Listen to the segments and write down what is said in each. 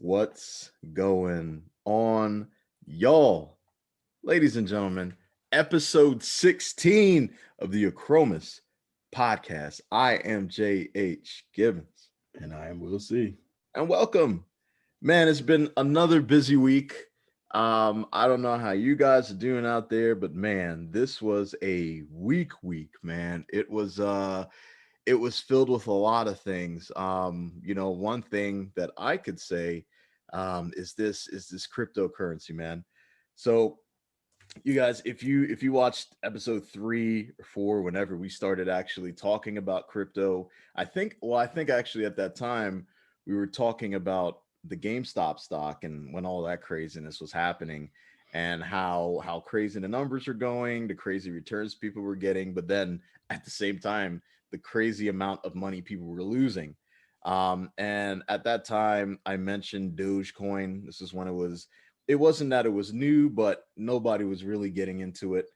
What's going on, y'all? Ladies and gentlemen, episode 16 of the Acromis podcast. I am J.H. Gibbons, And I am Will C. and welcome. Man, it's been another busy week. I don't know how you guys are doing out there, but man, this was a week, man. It was filled with a lot of things. One thing that I could say is this cryptocurrency, man. So you guys, if you watched episode 3 or 4, whenever we started actually talking about crypto, I think actually at that time we were talking about the GameStop stock and when all that craziness was happening and how crazy the numbers are going, the crazy returns people were getting, but then at the same time, the crazy amount of money people were losing. And at that time, I mentioned Dogecoin. This is when it wasn't that it was new, but nobody was really getting into it.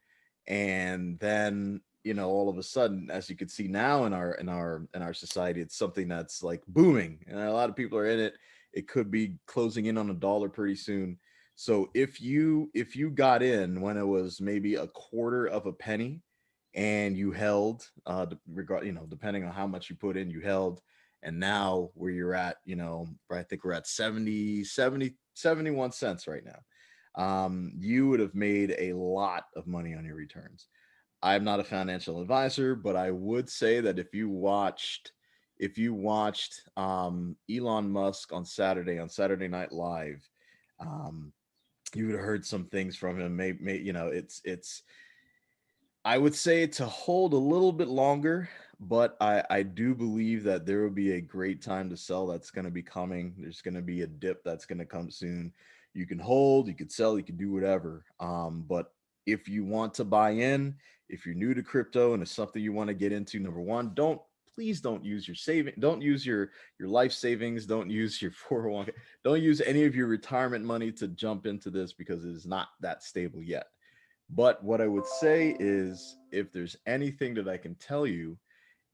And then, all of a sudden, as you can see now in our society, it's something that's like booming, and a lot of people are in it. It could be closing in on a dollar pretty soon. So if you got in when it was maybe a quarter of a penny and you held, depending on how much you put in, you held, and now where you're at, I think we're at 71 cents right now. You would have made a lot of money on your returns. I'm not a financial advisor, but I would say that if you watched Elon Musk on Saturday Night Live, um, you would have heard some things from him. It's I would say to hold a little bit longer, but I do believe that there will be a great time to sell that's going to be coming. There's going to be a dip that's going to come soon. You can hold, you could sell, you can do whatever. But if you want to buy in, if you're new to crypto and it's something you want to get into, number one, don't use your saving, don't use your life savings, don't use your 401k, don't use any of your retirement money to jump into this because it is not that stable yet. But what I would say is if there's anything that I can tell you,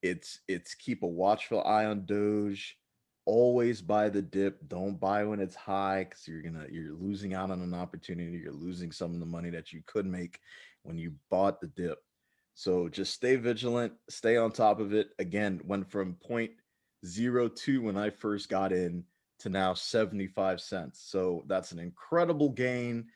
it's keep a watchful eye on Doge. Always buy the dip. Don't buy when it's high because you're losing out on an opportunity. You're losing some of the money that you could make when you bought the dip. So just stay vigilant, stay on top of it. Again, went from point zero two when I first got in to now 75 cents. So that's an incredible gain.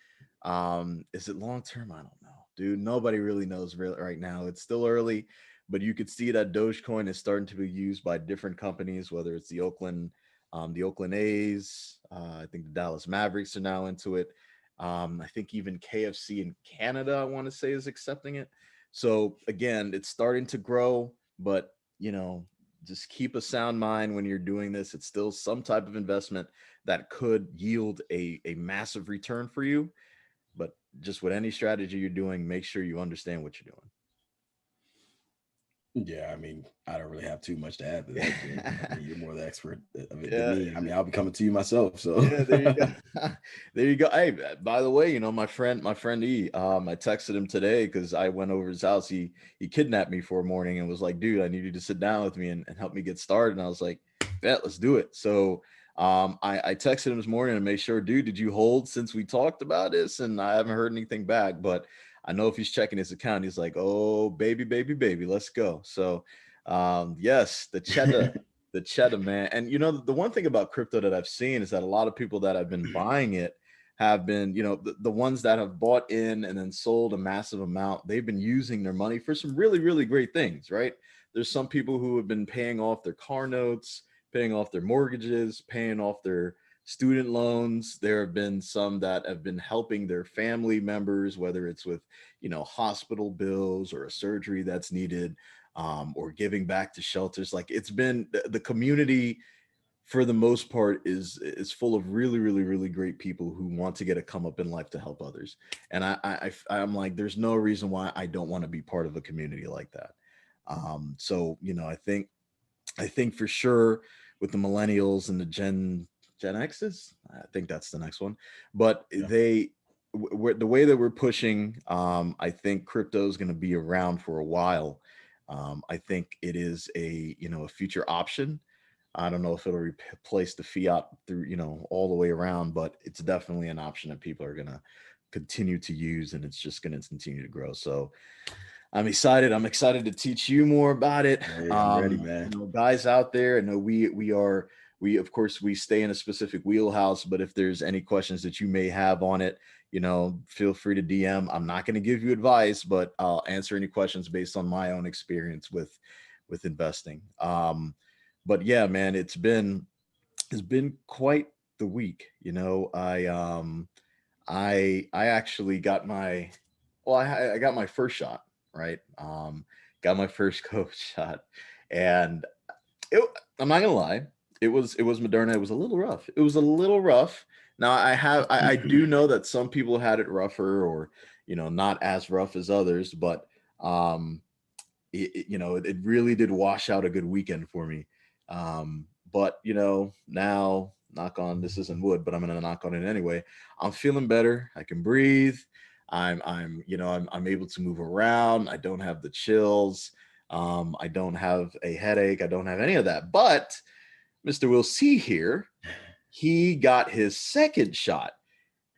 Is it long term? I don't know, dude. Nobody really knows really right now. It's still early, but you could see that Dogecoin is starting to be used by different companies, whether it's the Oakland A's. I think the Dallas Mavericks are now into it. I think even KFC in Canada, I want to say, is accepting it. So again, it's starting to grow, but just keep a sound mind when you're doing this. It's still some type of investment that could yield a massive return for you, but just with any strategy you're doing, make sure you understand what you're Yeah, I mean, I don't really have too much to add to that, Jim. I doing. mean, you're more the expert of it than Yeah, me. I mean, I'll be coming to you myself. So, yeah, there you go. There you go. Hey, by the way, my friend E, I texted him today because I went over his house. He kidnapped me for a morning and was like, dude, I need you to sit down with me and help me get started. And I was like, bet, let's do it. So I texted him this morning and made sure, dude, did you hold since we talked about this? And I haven't heard anything back, but I know if he's checking his account, he's like, oh, baby, baby, baby, let's go. So yes, the cheddar, man. And the one thing about crypto that I've seen is that a lot of people that have been buying it have been, the ones that have bought in and then sold a massive amount, they've been using their money for some really, really great things, right? There's some people who have been paying off their car notes, paying off their mortgages, paying off their student loans. There have been some that have been helping their family members, whether it's with, hospital bills or a surgery that's needed, or giving back to shelters. Like it's been the community for the most part is full of really, really, really great people who want to get a come up in life to help others. And I'm like, there's no reason why I don't want to be part of a community like that. So I think for sure with the millennials and the Gen X's, I think that's the next one. But yeah. the way that we're pushing, I think crypto is going to be around for a while. I think it is a future option. I don't know if it'll replace the fiat through, all the way around, but it's definitely an option that people are gonna continue to use, and it's just gonna continue to grow. So I'm excited. I'm excited to teach you more about it. Hey, I'm ready, man. Guys out there, I know we of course we stay in a specific wheelhouse, but if there's any questions that you may have on it, feel free to DM. I'm not going to give you advice, but I'll answer any questions based on my own experience with investing. But yeah, man, it's been quite the week. I actually got my well, I got my first shot, right? Got my first COVID shot, and it, I'm not gonna lie, it was Moderna. It was a little rough. It was a little rough. Now I do know that some people had it rougher, or not as rough as others, but um, it really did wash out a good weekend for me. But now, knock on, this isn't wood, but I'm gonna knock on it anyway. I'm feeling better. I can breathe. I'm able to move around. I don't have the chills. I don't have a headache. I don't have any of that. But Mr. Will C here, he got his second shot.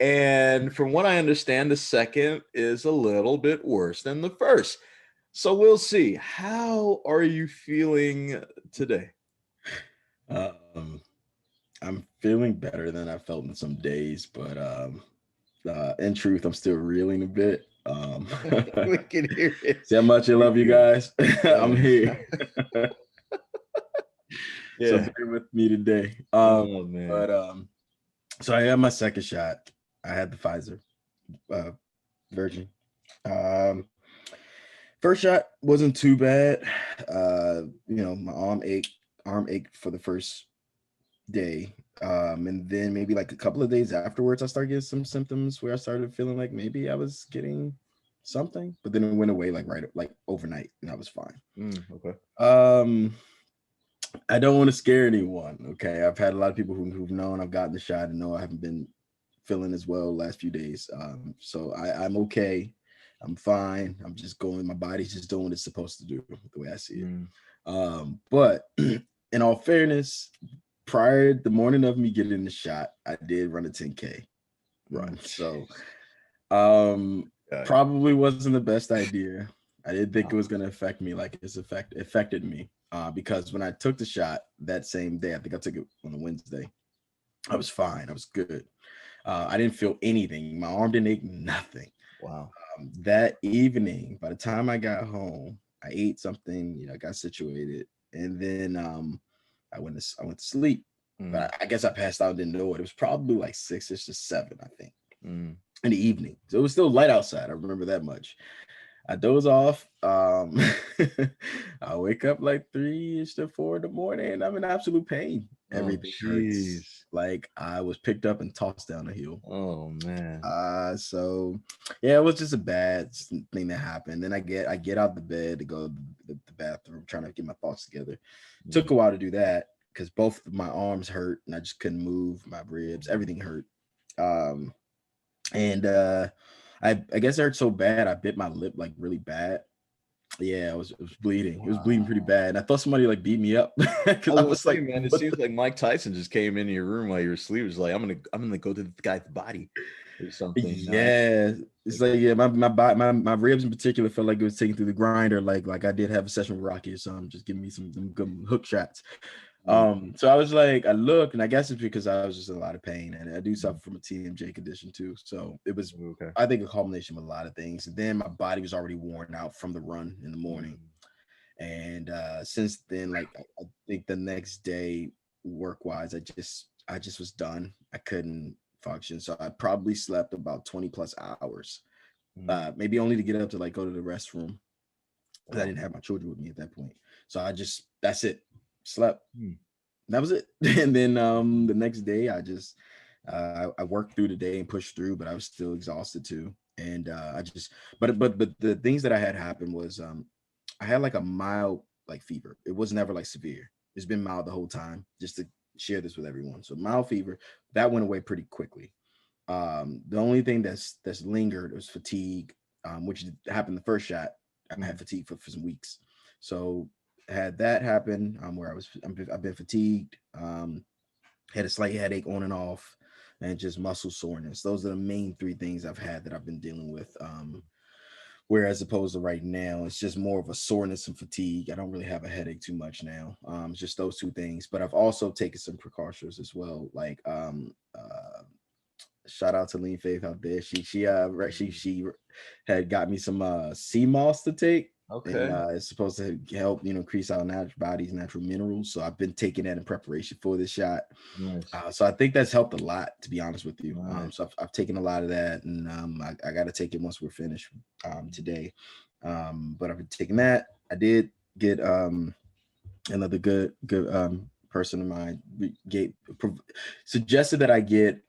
And from what I understand, the second is a little bit worse than the first. So we'll see. How are you feeling today? Um, I'm feeling better than I felt in some days, but in truth, I'm still reeling a bit. We can hear it. See how much I We love you do. guys. I'm here. So Yeah. bear with me today. Oh man. But so I had my second shot. I had the Pfizer uh, version. Um, First shot wasn't too bad. My arm ached for the first day. And then maybe like a couple of days afterwards, I started getting some symptoms where I started feeling like maybe I was getting something, but then it went away like overnight, and I was fine. Okay. Um, I don't want to scare anyone. Okay, I've had a lot of people who've known I've gotten the shot and know I haven't been feeling as well the last few days. So I'm okay. I'm fine. I'm just going. My body's just doing what it's supposed to do, the way I see it. Mm. But in all fairness, prior the morning of me getting the shot, I did run a 10K run. So Okay. probably wasn't the best idea. I didn't think it Wow. was going to affect me like it's affected me. Because when I took the shot that same day, I think I took it on a Wednesday, I was fine. I was good. I didn't feel anything. My arm didn't ache, nothing. Wow. That evening, by the time I got home, I ate something, I got situated, and then I went to sleep. Mm. But I guess I passed out and didn't know it. It was probably like 6ish to 7, I think, Mm. in the evening. So it was still light outside. I remember that much. I doze off. I wake up like 3ish to 4 in the morning, and I'm in absolute pain. Oh Everything hurts. jeez. Like I was picked up and tossed down a hill. Oh man. So yeah, it was just a bad thing that happened. Then I get out the bed to go to the bathroom, trying to get my thoughts together. Took Mm. a while to do that because both of my arms hurt and I just couldn't move. My ribs, everything hurt. Um, and I guess it hurt so bad I bit my lip like really bad. Yeah, it was bleeding. It was bleeding pretty Wow. bad. And I thought somebody like beat me up I because I was gonna was say, like, man, it what seems like Mike Tyson just came into your room while you were asleep. He was like, I'm gonna go to the guy's body or something. Yeah, it's like yeah, my ribs in particular felt like it was taken through the grinder, like I did have a session with Rocky or something, just giving me some good hook shots. Mm. So I was like, I looked, and I guess it's because I was just in a lot of pain, and I do Mm. suffer from a TMJ condition too. So it was, Okay. I think, a culmination of a lot of things. And then my body was already worn out from the run in the morning, Mm. and since then, like I think the next day, work wise, I just was done. I couldn't function, so I probably slept about 20 plus hours, Mm. maybe only to get up to like go to the restroom because I Wow. didn't have my children with me at that point. So that's it, slept. Mm. That was it. And then the next day, I worked through the day and pushed through, but I was still exhausted too. And I just but the things that I had happen was I had like a mild like fever. It was never like severe. It's been mild the whole time. Just to share this with everyone. So mild fever that went away pretty quickly. The only thing that's lingered was fatigue, which happened the first shot. I Mm. had fatigue for some weeks. So had that happen, where I've been fatigued, had a slight headache on and off, and just muscle soreness. Those are the main three things I've had that I've been dealing with. Whereas opposed to right now, it's just more of a soreness and fatigue. I don't really have a headache too much now. It's just those two things. But I've also taken some precautions as well. Like shout out to Lean Faith out there. She had got me some sea moss to take. And Okay. it's supposed to help, increase our body's natural minerals. So I've been taking that in preparation for this shot. Nice. So I think that's helped a lot, to be honest with you. Nice. So I've taken a lot of that, and I got to take it once we're finished today. But I've been taking that. I did get another good person of mine suggested that I get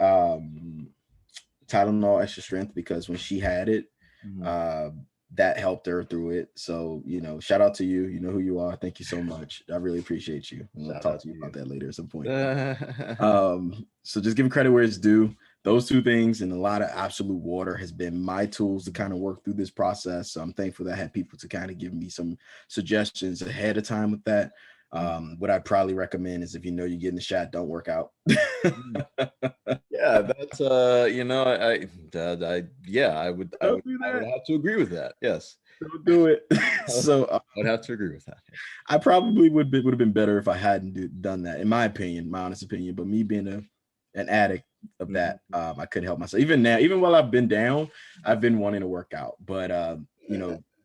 Tylenol extra strength, because when she had it, Mhm. uh, that helped her through it. So, shout out to you. You know who you are. Thank you so much. I really appreciate you. And we'll Shout talk out to you to about you. that later at some point. So just giving credit where it's due. Those two things and a lot of absolute water has been my tools to kind of work through this process. So I'm thankful that I had people to kind of give me some suggestions ahead of time with that. What I'd probably recommend is, if you know you're getting the shot, don't work out. Mhm. Yeah, that's yeah, Don't do I would that. have to agree with that. Yes. Don't do it. I So would have to agree with that. I probably would have been better if I hadn't done that, in my opinion, my honest opinion. But me being an addict of Mhm. that, I couldn't help myself. Even now, even while I've been down, I've been wanting to work out. But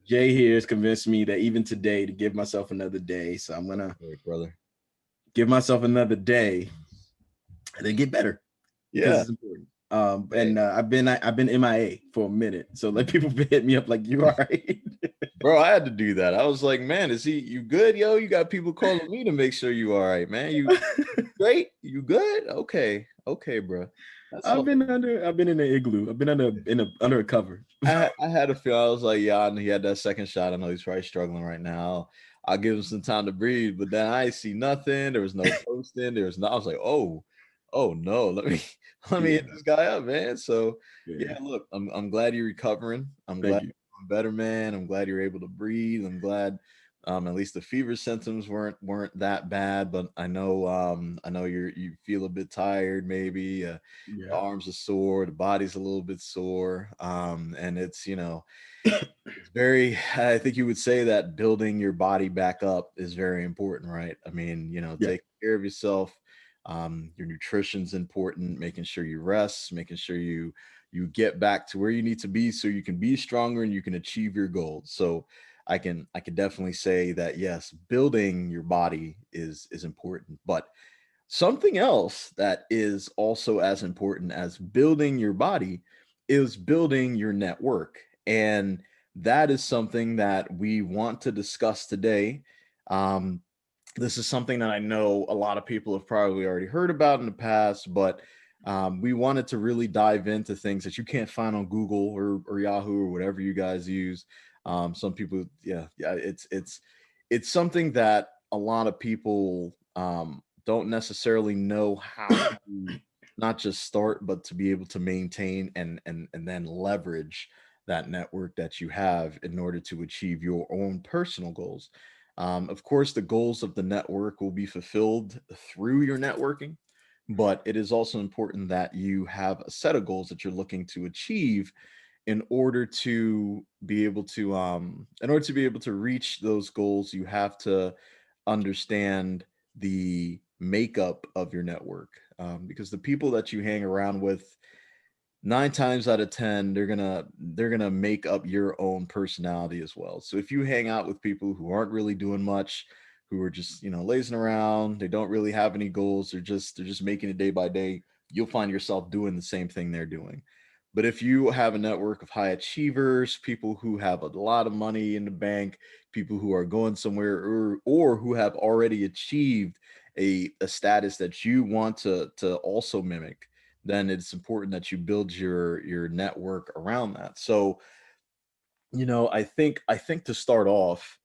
Jay here has convinced me that even today, to give myself another day. So I'm gonna Great, brother. give myself another day and then get better, because Yeah. it's important. Hey, And I've been MIA for a minute, so like people hit me up like, "You all right?" bro, I had to do that. I was like, man, is you good, yo? You got people calling me to make sure you all right, man. You great? You good? Okay. Okay, bro. That's all. I've been in an igloo. I've been under a cover. I had a feel. I was like, yeah, and he had that second shot. I know he's probably struggling right now. I'll give him some time to breathe. But then I see nothing. There was no posting. There was no. I was like, oh no. Let me let me hit Yeah, this guy up, man. So yeah, yeah. look, I'm glad you're recovering. I'm glad Thank you. you're doing better, man. I'm glad you're able to breathe. I'm glad at least the fever symptoms weren't that bad. But I know you feel a bit tired, maybe. The Yeah. arms are sore, the body's a little bit sore, and it's it's very. I think you would say that building your body back up is very important, right? I mean, Yeah. take care of yourself. Your nutrition's important. Making sure you rest, making sure you get back to where you need to be, so you can be stronger and you can achieve your goals. So I can definitely say that yes, building your body is important, but something else that is also as important as building your body is building your network. And that is something that we want to discuss today. Um, this is something that I know a lot of people have probably already heard about in the past, but we wanted to really dive into things that you can't find on Google or Yahoo or whatever you guys use. Some people, yeah, it's something that a lot of people don't necessarily know how to not just start, but to be able to maintain and then leverage that network that you have in order to achieve your own personal goals. Of course, the goals of the network will be fulfilled through your networking, but it is also important that you have a set of goals that you're looking to achieve in order to be able to reach those goals. You have to understand the makeup of your network, because the people that you hang around with, 9 times out of 10, they're gonna make up your own personality as well. So if you hang out with people who aren't really doing much, who are just lazing around, they don't really have any goals, they're just making it day by day, you'll find yourself doing the same thing they're doing. But if you have a network of high achievers, people who have a lot of money in the bank, people who are going somewhere, or who have already achieved a status that you want to also mimic, then it's important that you build your network around that. So, I think to start off,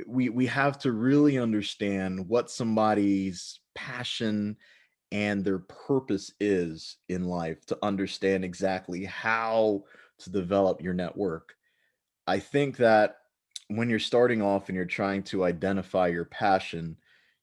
we have to really understand what somebody's passion and their purpose is in life to understand exactly how to develop your network. I think that when you're starting off and you're trying to identify your passion,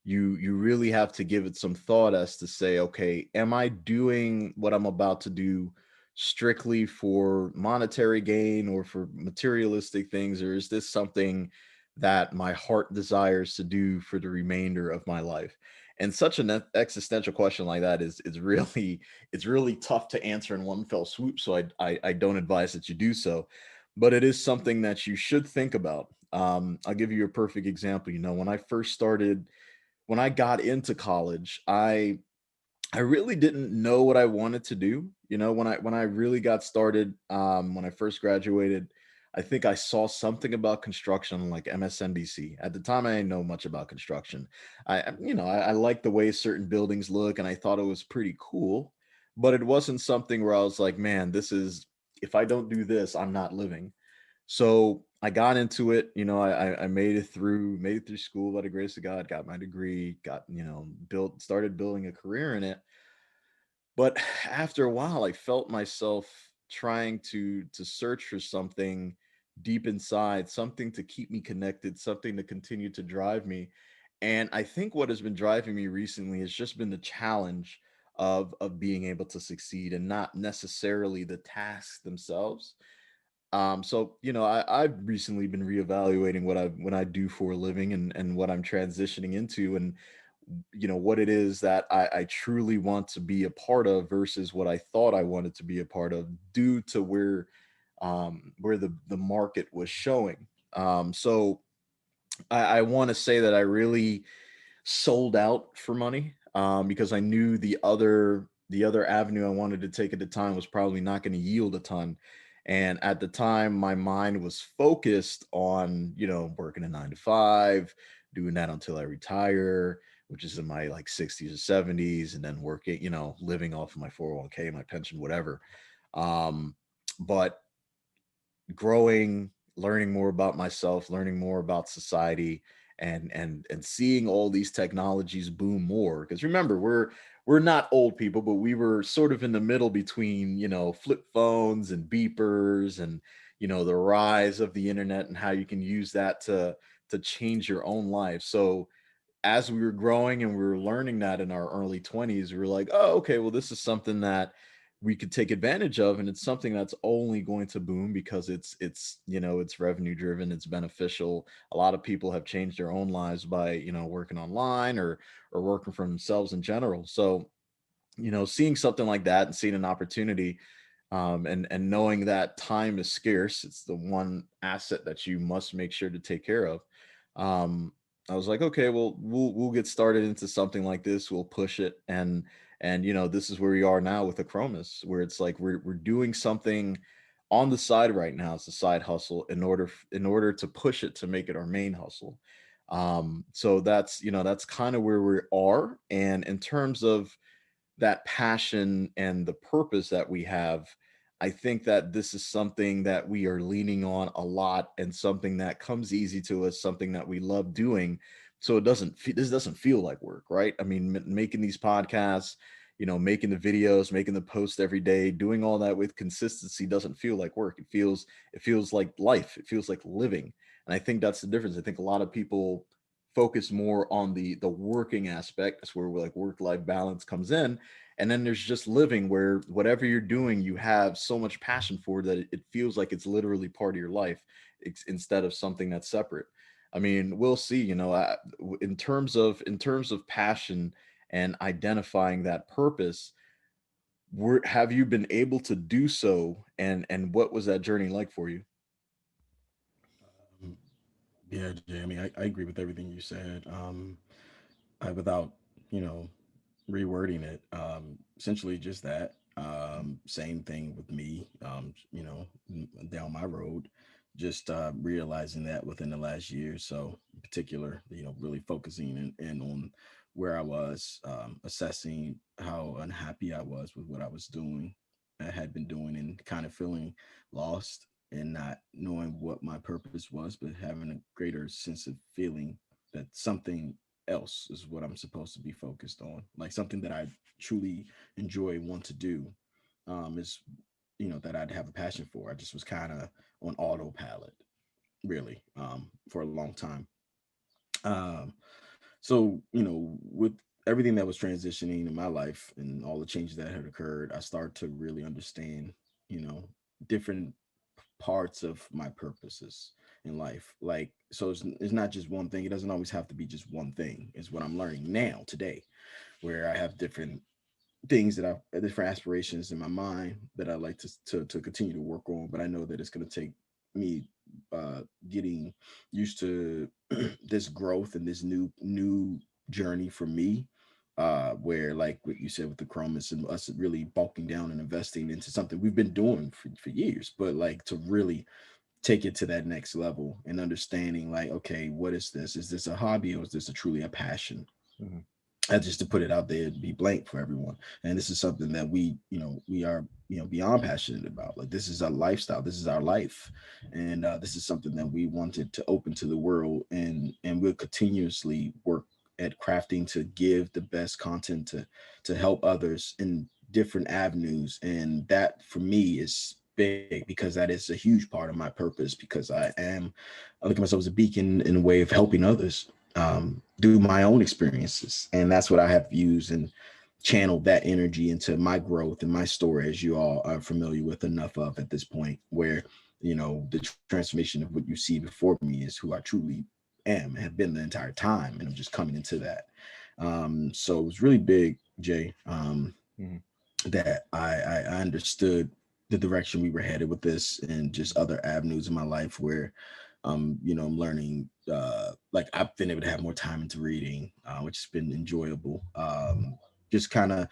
you really have to give it some thought as to say, okay, am I doing what I'm about to do strictly for monetary gain or for materialistic things, or is this something that my heart desires to do for the remainder of my life? And such an existential question like that is really it's really tough to answer in one fell swoop. So I don't advise that you do so, but it is something that you should think about. I'll give you a perfect example. You know, when I got into college, I really didn't know what I wanted to do. You know, when I really got started, when I first graduated, I think I saw something about construction on like MSNBC. At the time, I didn't know much about construction. You know, I liked the way certain buildings look, and I thought it was pretty cool. But it wasn't something where I was like, man, this is if I don't do this, I'm not living. So I got into it. You know, I made it through school by the grace of God. Got my degree. Got built started building a career in it. But after a while, I felt myself trying to search for something deep inside, something to keep me connected, something to continue to drive me. And I think what has been driving me recently has just been the challenge of being able to succeed and not necessarily the tasks themselves. So I've recently been reevaluating what I do for a living and what I'm transitioning into, and what it is that I truly want to be a part of versus what I thought I wanted to be a part of due to where the market was showing. So I want to say that I really sold out for money, because I knew the other avenue I wanted to take at the time was probably not going to yield a ton. And at the time, my mind was focused on working a 9 to 5, doing that until I retire, which is in my like 60s or 70s, and then working, living off of my 401k, my pension, whatever. But growing, learning more about myself, learning more about society, and seeing all these technologies boom more. Because remember, we're not old people, but we were sort of in the middle between flip phones and beepers, and the rise of the internet and how you can use that to change your own life. So as we were growing and we were learning that in our early 20s, we were like, oh, okay, well, this is something that we could take advantage of, and it's something that's only going to boom because it's revenue driven, it's beneficial. A lot of people have changed their own lives by working online or working for themselves in general. So seeing something like that and seeing an opportunity, and knowing that time is scarce, it's the one asset that you must make sure to take care of. um I was like, okay, well, we'll get started into something like this, we'll push it, and this is where we are now with Acronis, where it's like we're doing something on the side right now. It's a side hustle in order to push it to make it our main hustle. So that's kind of where we are. And in terms of that passion and the purpose that we have, I think that this is something that we are leaning on a lot, and something that comes easy to us, something that we love doing. So this doesn't feel like work, right? I mean, making these podcasts, making the videos, making the post every day, doing all that with consistency doesn't feel like work. It feels like life. It feels like living. And I think that's the difference. I think a lot of people focus more on the working aspect. That's where like work life balance comes in. And then there's just living, where whatever you're doing you have so much passion for that it feels like it's literally part of your life, instead of something that's separate. I mean, we'll see. In terms of passion and identifying that purpose, have you been able to do so, and what was that journey like for you? Um, yeah, Jamie, I agree with everything you said. Without, you know, rewording it, essentially just that. Same thing with me, down my road, just realizing that within the last year or so, in particular, really focusing in on where I was, assessing how unhappy I was with what I had been doing, and kind of feeling lost and not knowing what my purpose was, but having a greater sense of feeling that something else is what I'm supposed to be focused on, like something that I truly enjoy, want to do, is that I'd have a passion for. I just was kind of on autopilot, really, for a long time. Um, so, with everything that was transitioning in my life and all the changes that had occurred, I started to really understand, you know, different parts of my purposes in life. Like, so it's not just one thing. It doesn't always have to be just one thing, is what I'm learning now today, where I have different things that I different aspirations in my mind that I like to continue to work on. But I know that it's going to take me getting used to this growth and this new journey for me. Where, like what you said with the Chromis and us really bulking down and investing into something we've been doing for years, but like to really take it to that next level and understanding, like, okay, what is this? Is this a hobby, or is this a truly a passion? Mhm. Just to put it out there, to be blank for everyone. And this is something that we are, beyond passionate about. Like, this is our lifestyle, this is our life, and this is something that we wanted to open to the world, and we'll continuously work at crafting to give the best content to help others in different avenues. And that for me is big, because that is a huge part of my purpose, because I look at myself as a beacon in a way of helping others through my own experiences. And that's what I have used and channeled that energy into my growth and my story, as you all are familiar with enough of at this point, where, the transformation of what you see before me is who I truly am and have been the entire time. And I'm just coming into that. So it was really big, Jay, Mhm. that I understood the direction we were headed with this, and just other avenues in my life where I'm learning, like, I've been able to have more time into reading, which has been enjoyable. Just kind of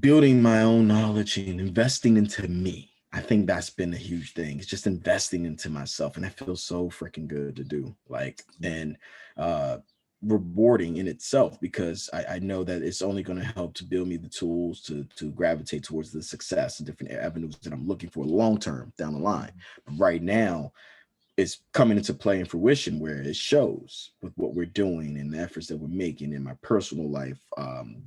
building my own knowledge and investing into me. I think that's been a huge thing. It's just investing into myself, and that feels so freaking good to do. Like, Yeah. and uh, rewarding in itself, because I know that it's only going to help to build me the tools to gravitate towards the success and different avenues that I'm looking for long term down the line. Mhm. But right now, is coming into play and fruition, where it shows with what we're doing and the efforts that we're making in my personal life,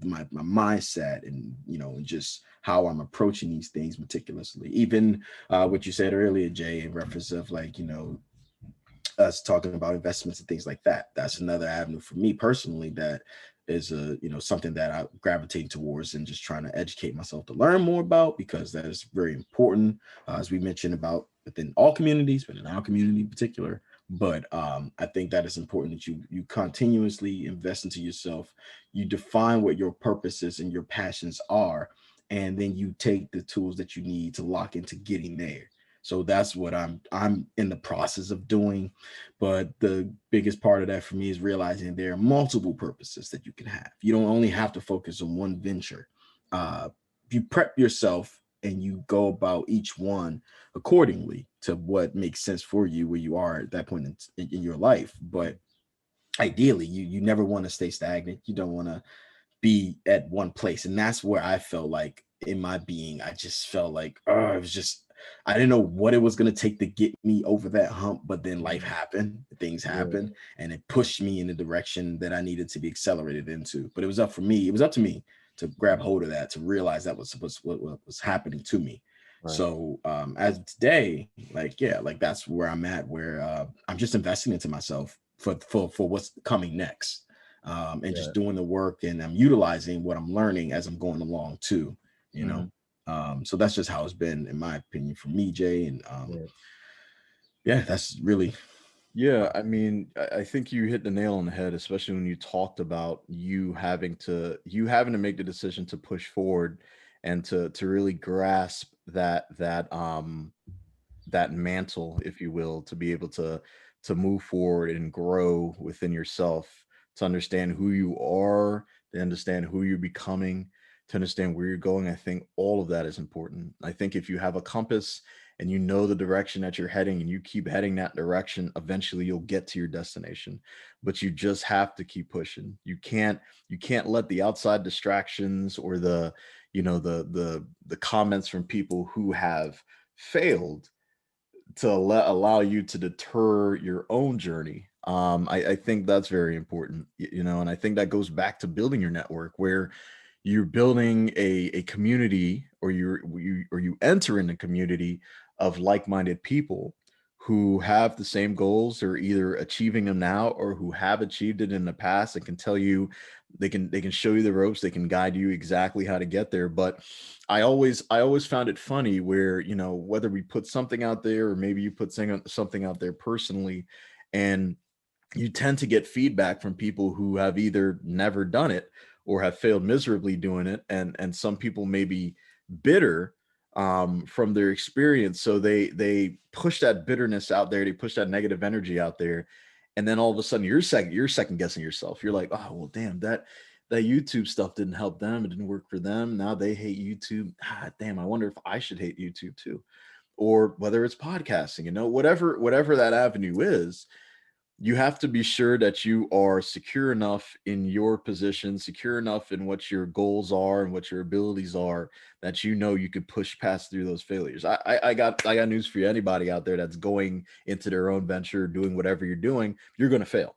my mindset, and and just how I'm approaching these things meticulously. Even what you said earlier, Jay, in reference of, like, us talking about investments and things like that. That's another avenue for me personally that is something that I gravitate towards, and just trying to educate myself to learn more about, because that is very important, as we mentioned, about within all communities, but in our community in particular. But I think that it's important that you continuously invest into yourself. You define what your purposes and your passions are, and then you take the tools that you need to lock into getting there. So that's what I'm in the process of doing. But the biggest part of that for me is realizing there are multiple purposes that you can have. You don't only have to focus on one venture. Uh, you prep yourself and you go about each one accordingly to what makes sense for you, where you are at that point in your life. But ideally, you never want to stay stagnant. You don't want to be at one place. And that's where I felt like, in my being, I just felt like, oh, it was just, I didn't know what it was going to take to get me over that hump. But then life Mhm. happened, things Yeah. happened, and it pushed me in the direction that I needed to be accelerated into. But it was up for me. It was up to me to grab hold of that, to realize that was what was happening to me. Right. So as of today, like, yeah, like, that's where I'm at, where I'm just investing into myself for what's coming next, and Yeah. just doing the work, and I'm utilizing what I'm learning as I'm going along too, you know. Mhm. So that's just how it's been, in my opinion, for me, Jay. And Yeah. yeah, that's really Yeah, I mean, I think you hit the nail on the head, especially when you talked about you having to make the decision to push forward and to really grasp that mantle, if you will, to be able to move forward and grow within yourself, to understand who you are, to understand who you're becoming, to understand where you're going. I think all of that is important. I think if you have a compass and you know the direction that you're heading and you keep heading that direction, eventually you'll get to your destination. But you just have to keep pushing. You can't let the outside distractions or the comments from people who have failed to allow you to deter your own journey. I think that's very important, and I think that goes back to building your network, where you're building a community, or you enter in a community of like-minded people who have the same goals or either achieving them now or who have achieved it in the past and can tell you, they can show you the ropes, they can guide you exactly how to get there. But I always found it funny where, whether we put something out there or maybe you put something out there personally, and you tend to get feedback from people who have either never done it or have failed miserably doing it, and some people may be bitter from their experience, so they push that bitterness out there, they push that negative energy out there, and then all of a sudden you're second guessing yourself. You're like, oh well, damn, that YouTube stuff didn't help them, it didn't work for them, now they hate YouTube. Damn, I wonder if I should hate YouTube too. Or whether it's podcasting, whatever that avenue is, you have to be sure that you are secure enough in your position, secure enough in what your goals are and what your abilities are, that you could push past through those failures. I got news for you. Anybody out there that's going into their own venture, doing whatever you're doing, you're going to fail.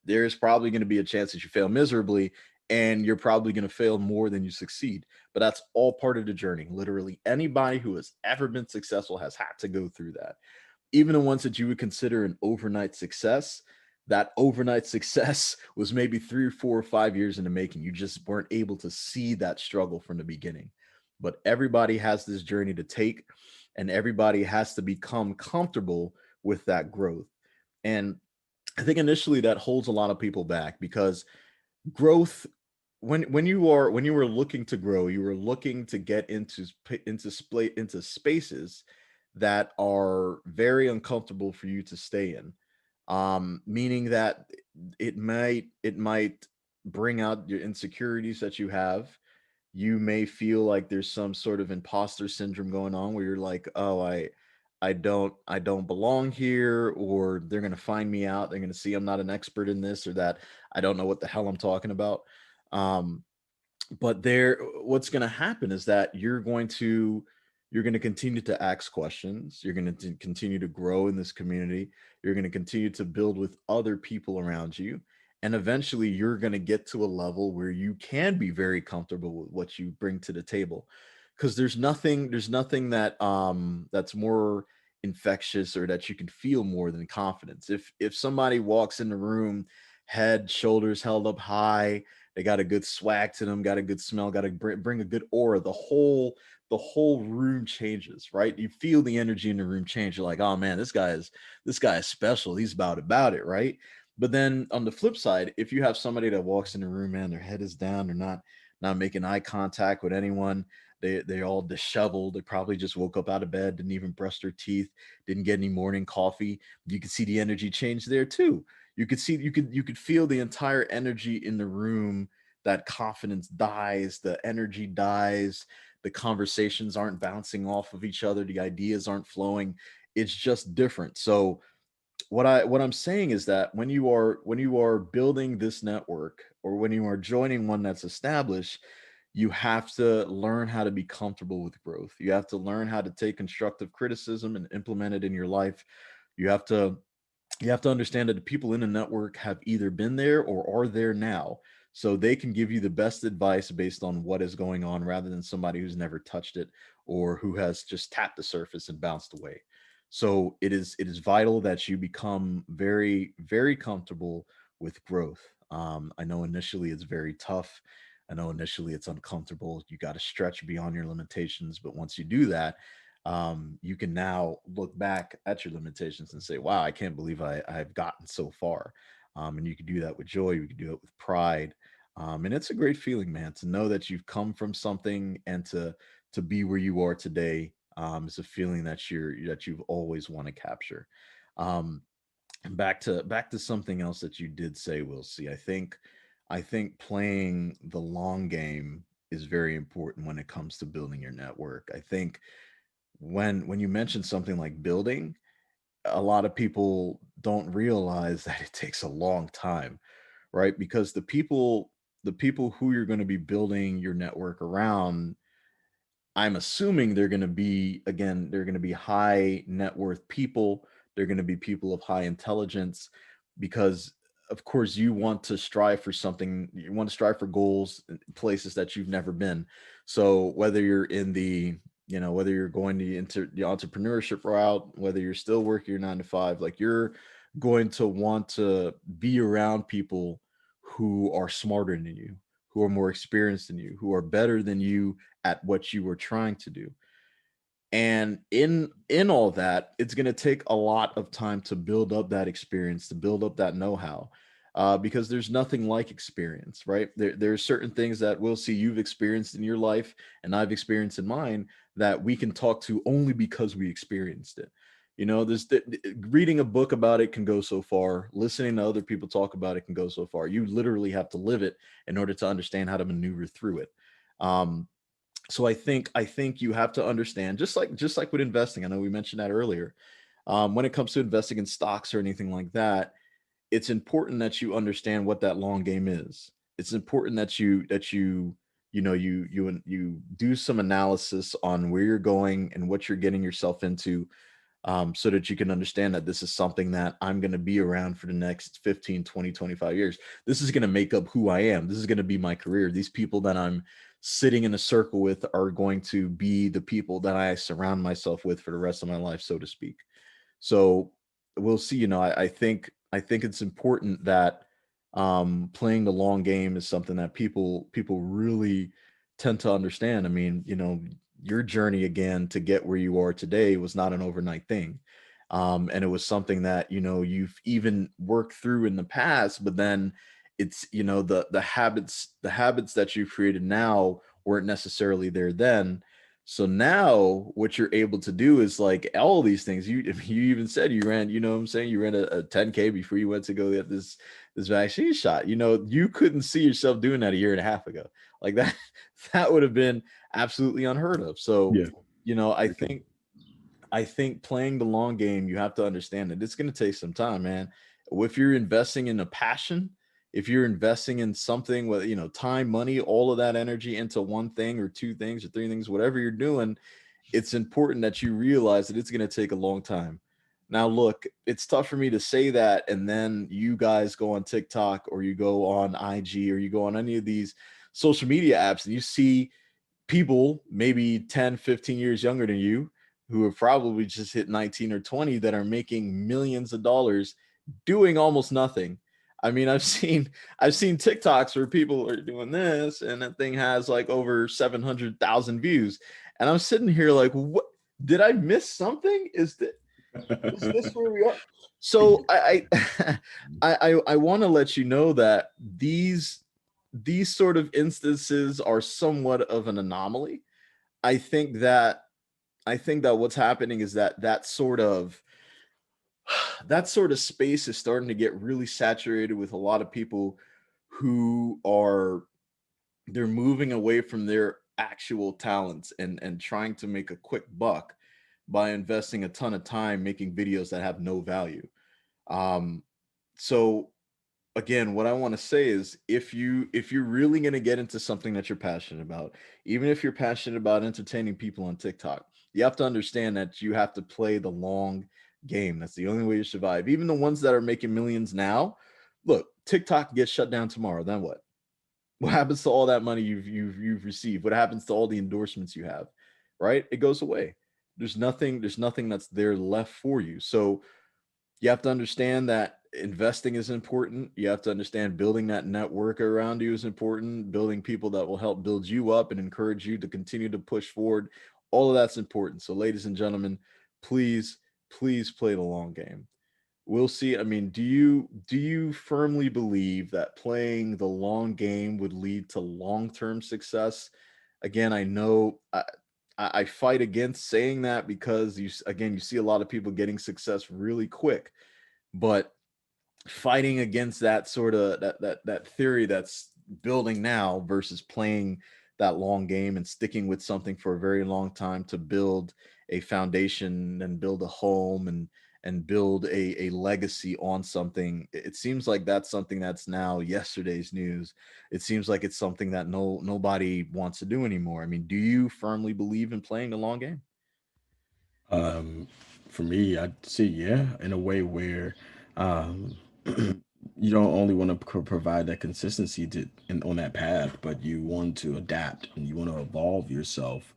There's probably going to be a chance that you fail miserably, and you're probably going to fail more than you succeed. But that's all part of the journey. Literally, anybody who has ever been successful has had to go through that. Even the ones that you would consider an overnight success, that overnight success was maybe 3 or 4 or 5 years in the making. You just weren't able to see that struggle from the beginning. But everybody has this journey to take, and everybody has to become comfortable with that growth. And I think initially that holds a lot of people back because growth, when you were looking to grow, you were looking to get into spaces that are very uncomfortable for you to stay in, meaning that it might bring out your insecurities that you have. You may feel like there's some sort of imposter syndrome going on where you're like, oh, I don't belong here, or they're going to find me out, they're going to see I'm not an expert in this or that, I don't know what the hell I'm talking about. um but there What's going to happen is that you're going to continue to ask questions, you're going to continue to grow in this community, you're going to continue to build with other people around you, and eventually you're going to get to a level where you can be very comfortable with what you bring to the table. Because there's nothing that's more infectious or that you can feel more than confidence. If somebody walks in the room, head shoulders held up high, they got a good swag to them, got a good smell, got to bring a good aura. The whole room changes, right? You feel the energy in the room change. You're like, oh man, this guy is special. He's about it, right? But then on the flip side, if you have somebody that walks in the room, man, their head is down, they're not making eye contact with anyone. They're all disheveled. They probably just woke up out of bed, didn't even brush their teeth, didn't get any morning coffee. You can see the energy change there too. You could feel the entire energy in the room. That confidence dies, the energy dies, the conversations aren't bouncing off of each other, the ideas aren't flowing. It's just different. So what I'm saying is that when you are building this network, or when you are joining one that's established, you have to learn how to be comfortable with growth. You have to learn how to take constructive criticism and implement it in your life. You have to you have to understand that the people in the network have either been there or are there now. So they can give you the best advice based on what is going on rather than somebody who's never touched it or who has just tapped the surface and bounced away. So it is vital that you become very, very comfortable with growth. I know initially it's very tough. I know initially it's uncomfortable. You got to stretch beyond your limitations. But once you do that, you can now look back at your limitations and say, wow, I can't believe I've gotten so far. And you can do that with joy, you can do it with pride. And it's a great feeling, man, to know that you've come from something and to be where you are today. Is a feeling that you've always want to capture. Um, and back to something else that you did say, Will see. I think playing the long game is very important when it comes to building your network. I think when you mention something like building, a lot of people don't realize that it takes a long time, right? Because the people who you're going to be building your network around, I'm assuming they're going to be high net worth people. They're going to be people of high intelligence because of course you want to strive for something, you want to strive for goals in places that you've never been. So whether you're in the whether you're going to enter the entrepreneurship route, whether you're still working your 9 to 5, like you're going to want to be around people who are smarter than you, who are more experienced than you, who are better than you at what you were trying to do. And in all that, it's going to take a lot of time to build up that experience, to build up that know-how, because there's nothing like experience, right? There are certain things that we'll see you've experienced in your life and I've experienced in mine that we can talk to only because we experienced it. Reading a book about it can go so far. Listening to other people talk about it can go so far. You literally have to live it in order to understand how to maneuver through it. Um, so I think you have to understand, just like with investing. I know we mentioned that earlier. When it comes to investing in stocks or anything like that, it's important that you understand what that long game is. It's important that you do some analysis on where you're going and what you're getting yourself into, so that you can understand that this is something that I'm going to be around for the next 15, 20, 25 years. This is going to make up who I am. This is going to be my career. These people that I'm sitting in a circle with are going to be the people that I surround myself with for the rest of my life, so to speak. So we'll see. I think it's important that playing the long game is something that people really tend to understand. I mean, your journey again to get where you are today was not an overnight thing. And it was something that you've even worked through in the past, but then it's the habits that you've created now weren't necessarily there then. So now what you're able to do is like all these things. You even said you ran, what I'm saying, you ran a 10K before you went to go get this vaccine shot. You couldn't see yourself doing that a year and a half ago. Like that that would have been absolutely unheard of. So, Yeah. you know, I think I think playing the long game, you have to understand that it's going to take some time, man. If you're investing in a passion, if you're investing in something with, time, money, all of that energy into one thing or two things or three things, whatever you're doing, it's important that you realize that it's going to take a long time. Now, look, it's tough for me to say that. And then you guys go on TikTok or you go on IG or you go on any of these social media apps and you see people maybe 10, 15 years younger than you who have probably just hit 19 or 20 that are making millions of dollars doing almost nothing. I mean, I've seen TikToks where people are doing this and that thing has like over 700,000 views. And I'm sitting here like, what, did I miss something? Is this where we are? So I want to let you know that these sort of instances are somewhat of an anomaly. I think that I think that what's happening is that that sort of space is starting to get really saturated with a lot of people who are they're moving away from their actual talents and trying to make a quick buck by investing a ton of time making videos that have no value. Um, so again, what I want to say is if you're really going to get into something that you're passionate about, even if you're passionate about entertaining people on TikTok, you have to understand that you have to play the long game. That's the only way to survive. Even the ones that are making millions now, look, TikTok gets shut down tomorrow. Then what? What happens to all that money you've received? What happens to all the endorsements you have? Right? It goes away. There's nothing that's there left for you. So you have to understand that investing is important. You have to understand building that network around you is important. Building people that will help build you up and encourage you to continue to push forward. All of that's important. So, ladies and gentlemen, please, please play the long game. We'll see. I mean, do you firmly believe that playing the long game would lead to long-term success? Again, I know I fight against saying that because you see a lot of people getting success really quick, but fighting against that sort of that theory that's building now versus playing that long game and sticking with something for a very long time to build a foundation and build a home and build a legacy on something. It seems like that's something that's now yesterday's news. It seems like it's something that nobody wants to do anymore. I mean, do you firmly believe in playing the long game? Um, for me, I'd say yeah, in a way where um, you don't only want to provide that consistency on that path, but you want to adapt and you want to evolve yourself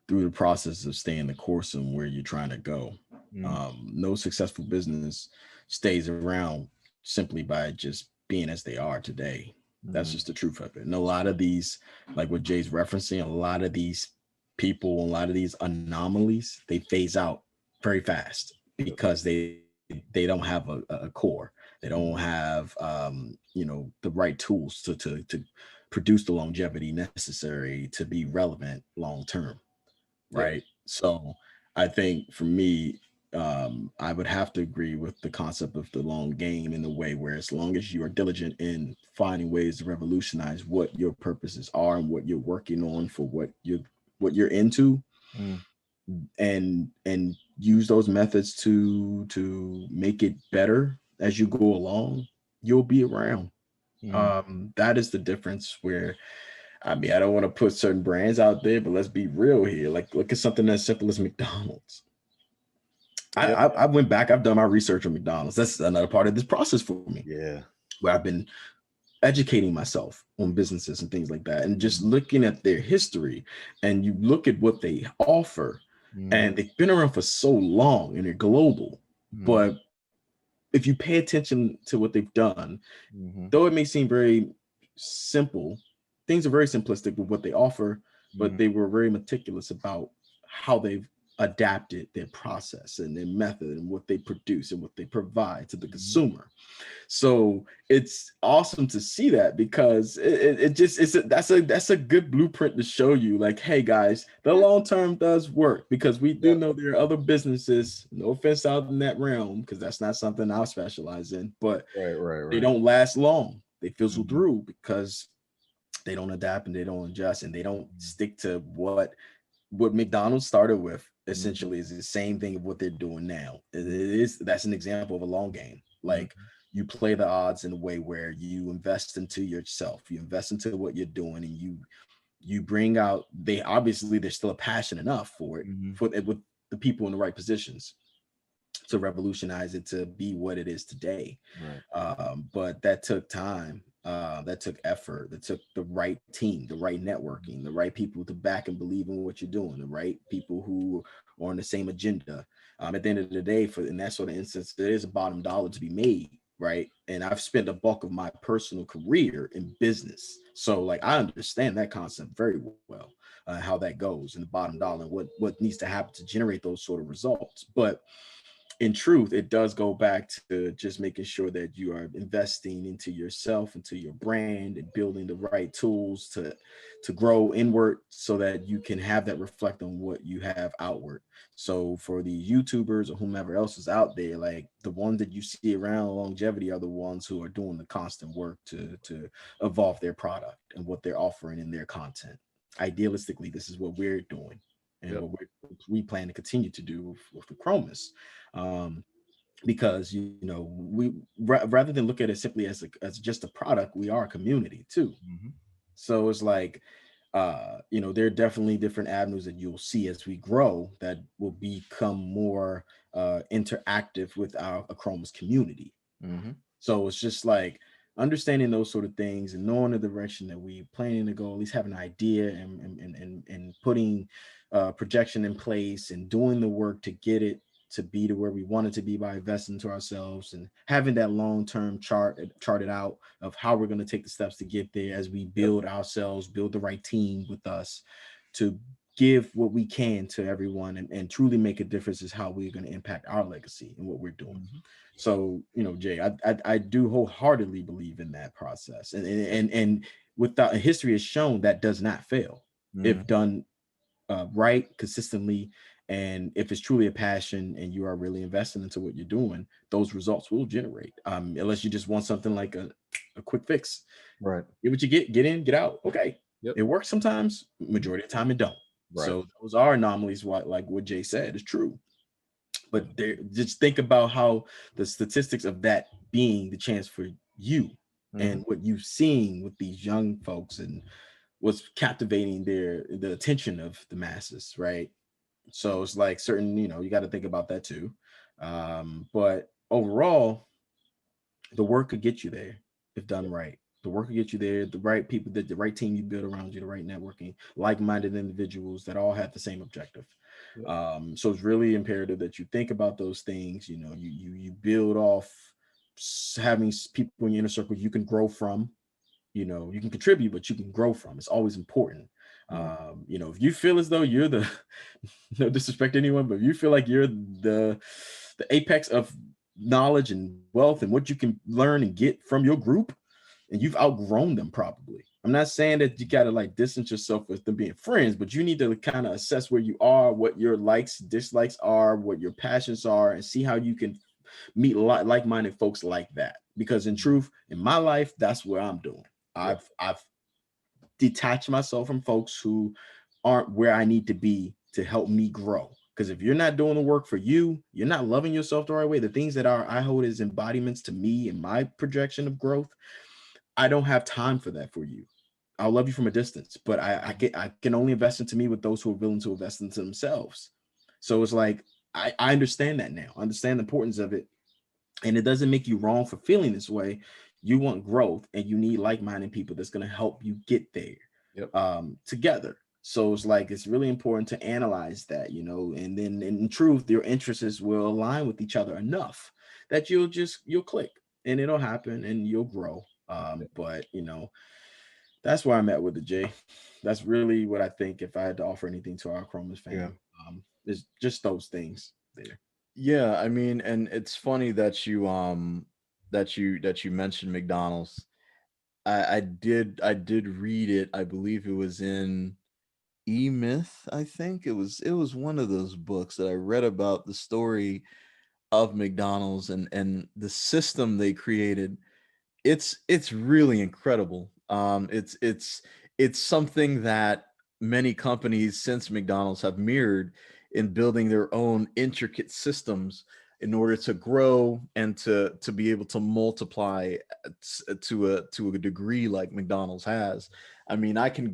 through the process of staying the course and where you're trying to go. Mm, No successful business stays around simply by just being as they are today. That's mm, just the truth of it. And a lot of these, like what Jay's referencing, a lot of these people, a lot of these anomalies, they phase out very fast yep, because they don't have a core. They don't mm, have the right tools to produce the longevity necessary to be relevant long term, yep, right? So I think for me, I would have to agree with the concept of the long game in the way where as long as you are diligent in finding ways to revolutionize what your purposes are and what you're working on for what you're into, mm, and use those methods to make it better as you go along, you'll be around. mm, That is the difference where, I mean, I don't want to put certain brands out there, but let's be real here. Like, look at something as simple as McDonald's. I, yep, I, I went back, I've done my research on McDonald's. That's another part of this process for me, yeah, where I've been educating myself on businesses and things like that, and just mm, looking at their history. And you look at what they offer, mm, and they've been around for so long and they're global. mm, But if you pay attention to what they've done, mm, though it may seem very simple, things are very simplistic with what they offer, but mm, they were very meticulous about how they've adapted their process and their method and what they produce and what they provide to the mm, consumer. So it's awesome to see that, because it just that's a good blueprint to show you, like, hey guys, the yeah, long term does work, because we do yep, know there are other businesses, no offense out in that realm, because that's not something I'll specialize in, but right, right, they right, don't last long. They fizzle mm, through because they don't adapt and they don't adjust and they don't stick to what McDonald's started with. mm, Essentially, is the same thing of what they're doing now. It is That's an example of a long game. mm, Like, you play the odds in a way where you invest into yourself, you invest into what you're doing, and you bring out. They obviously there's still a passion enough for it, mm, with the people in the right positions to revolutionize it to be what it is today. right, But that took time. That took effort. That took the right team, the right networking, the right people to back and believe in what you're doing, the right people who are on the same agenda. At the end of the day, for in that sort of instance, there is a bottom dollar to be made, right? And I've spent the bulk of my personal career in business, so like I understand that concept very well, how that goes and the bottom dollar and what needs to happen to generate those sort of results. But in truth, it does go back to just making sure that you are investing into yourself, into your brand, and building the right tools to grow inward so that you can have that reflect on what you have outward. So for the YouTubers or whomever else is out there, like the ones that you see around longevity are the ones who are doing the constant work to evolve their product and what they're offering in their content. Idealistically, this is what we're doing and yep, what we plan to continue to do with the Chromis. um, because rather than look at it simply as just a product, we are a community too. mm, So it's like, there are definitely different avenues that you'll see as we grow that will become more interactive with our Chroma's community. mm, So it's just like understanding those sort of things and knowing the direction that we planning to go, at least have an idea, and putting projection in place and doing the work to get it to be to where we want it to be by investing into ourselves and having that long-term charted out of how we're going to take the steps to get there as we yep, build ourselves, build the right team with us to give what we can to everyone, and truly make a difference is how we're going to impact our legacy and what we're doing. mm, So, Jay, I do wholeheartedly believe in that process, yep, and without history has shown that does not fail if mm, done right, consistently, and if it's truly a passion and you are really investing into what you're doing, those results will generate. Unless you just want something like a quick fix, right, get what you get in, get out. Okay, yep, it works sometimes. mm, Majority of the time, it don't. right, So those are anomalies. What like what Jay said is true, yep, but there, just think about how the statistics of that being the chance for you mm, and what you've seen with these young folks and what's captivating the attention of the masses, right? So it's like certain, you got to think about that too. But overall, the work could get you there if done yep, right. The work will get you there. The right people, the right team you build around you, the right networking, like-minded individuals that all have the same objective. Yep. So it's really imperative that you think about those things. You build off having people in your inner circle you can grow from. You can contribute, but you can grow from. It's always important. Yeah. If you feel as though you're the no disrespect to anyone, but if you feel like you're the apex of knowledge and wealth and what you can learn and get from your group, and you've outgrown them probably. I'm not saying that you gotta like distance yourself with them being friends, but you need to kind of assess where you are, what your likes, dislikes are, what your passions are, and see how you can meet like-minded folks like that. Because in Mhm. truth, in my life, that's where I'm doing. Yep. I've detached myself from folks who aren't where I need to be to help me grow. Because if you're not doing the work for you, you're not loving yourself the right way. The things that I hold as embodiments to me and my projection of growth, I don't have time for that for you. I'll love you from a distance, but I can only invest into me with those who are willing to invest into themselves. So it's like I understand that now. I understand the importance of it, and it doesn't make you wrong for feeling this way. You want growth, and you need like-minded people that's going to help you get there Yep. together. So it's like it's really important to analyze that, and then in truth, your interests will align with each other enough that you'll click, and it'll happen, and you'll grow. But that's where I'm at with the J. That's really what I think. If I had to offer anything to our Chromas Yeah. fam, is just those things there. Yeah, I mean, and it's funny that you mentioned McDonald's. I did read it. I believe it was in E Myth, I think. It was one of those books that I read about the story of McDonald's and the system they created. It's really incredible. It's something that many companies since McDonald's have mirrored in building their own intricate systems in order to grow and to be able to multiply to a degree like McDonald's has. I mean, I can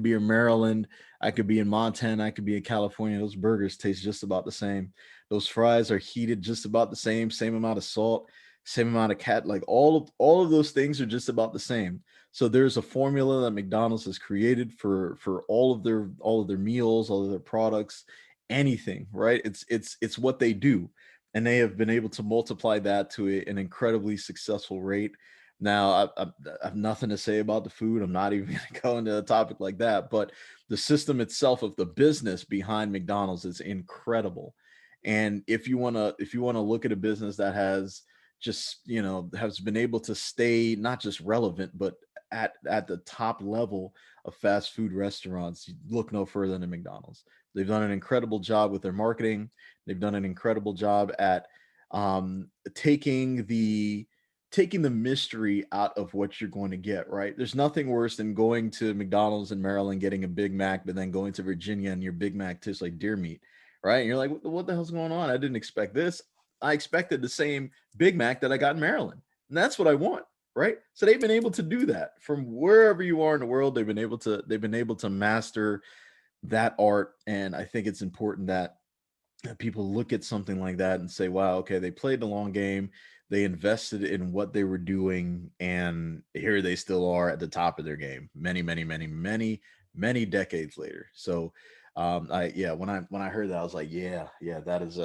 be in Maryland, I could be in Montana, I could be in California. Those burgers taste just about the same. Those fries are heated just about the same amount of salt, same amount of cat, like all of those things are just about the same. So there's a formula that McDonald's has created for all of their meals, all of their products, anything, right? It's what they do, and they have been able to multiply that to an incredibly successful rate. Now I have nothing to say about the food. I'm not even going to go into a topic like that, but the system itself of the business behind McDonald's is incredible. And if you want to look at a business that has been able to stay not just relevant but at the top level of fast food restaurants, you look no further than McDonald's. They've done an incredible job with their marketing. They've done an incredible job at um, taking the taking the mystery out of what you're going to get. Right? There's nothing worse than going to McDonald's in Maryland getting a Big Mac, but then going to Virginia and your Big Mac tastes like deer meat. Right? And you're like, what the hell's going on? I didn't expect this. I expected the same Big Mac that I got in Maryland. And that's what I want, right? So they've been able to do that from wherever you are in the world. They've been able to master that art, and I think it's important that people look at something like that and say, "Wow, okay, they played the long game. They invested in what they were doing, and here they still are at the top of their game. Many, many, many, many, many decades later." So, I yeah, when I heard that, I was like, "Yeah, yeah, that is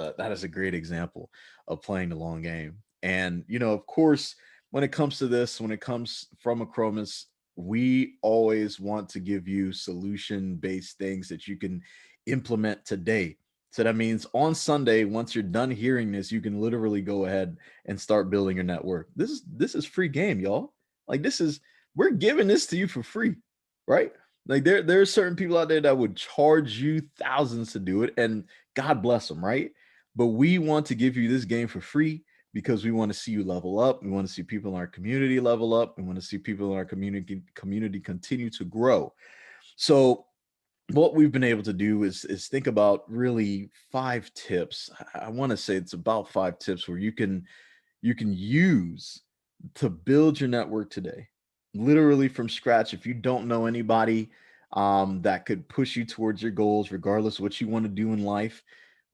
a great example of playing the long game." And of course, when it comes from Acromis, we always want to give you solution based things that you can implement today. So that means on Sunday, once you're done hearing this, you can literally go ahead and start building your network. This is free game, y'all. Like we're giving this to you for free, right? Like there are certain people out there that would charge you thousands to do it, and God bless them, right? But we want to give you this game for free because we want to see you level up. We want to see people in our community level up. We want to see people in our community continue to grow. So what we've been able to do is think about really 5 tips. I want to say it's about 5 tips where you can use to build your network today, literally from scratch. If you don't know anybody that could push you towards your goals, regardless of what you want to do in life,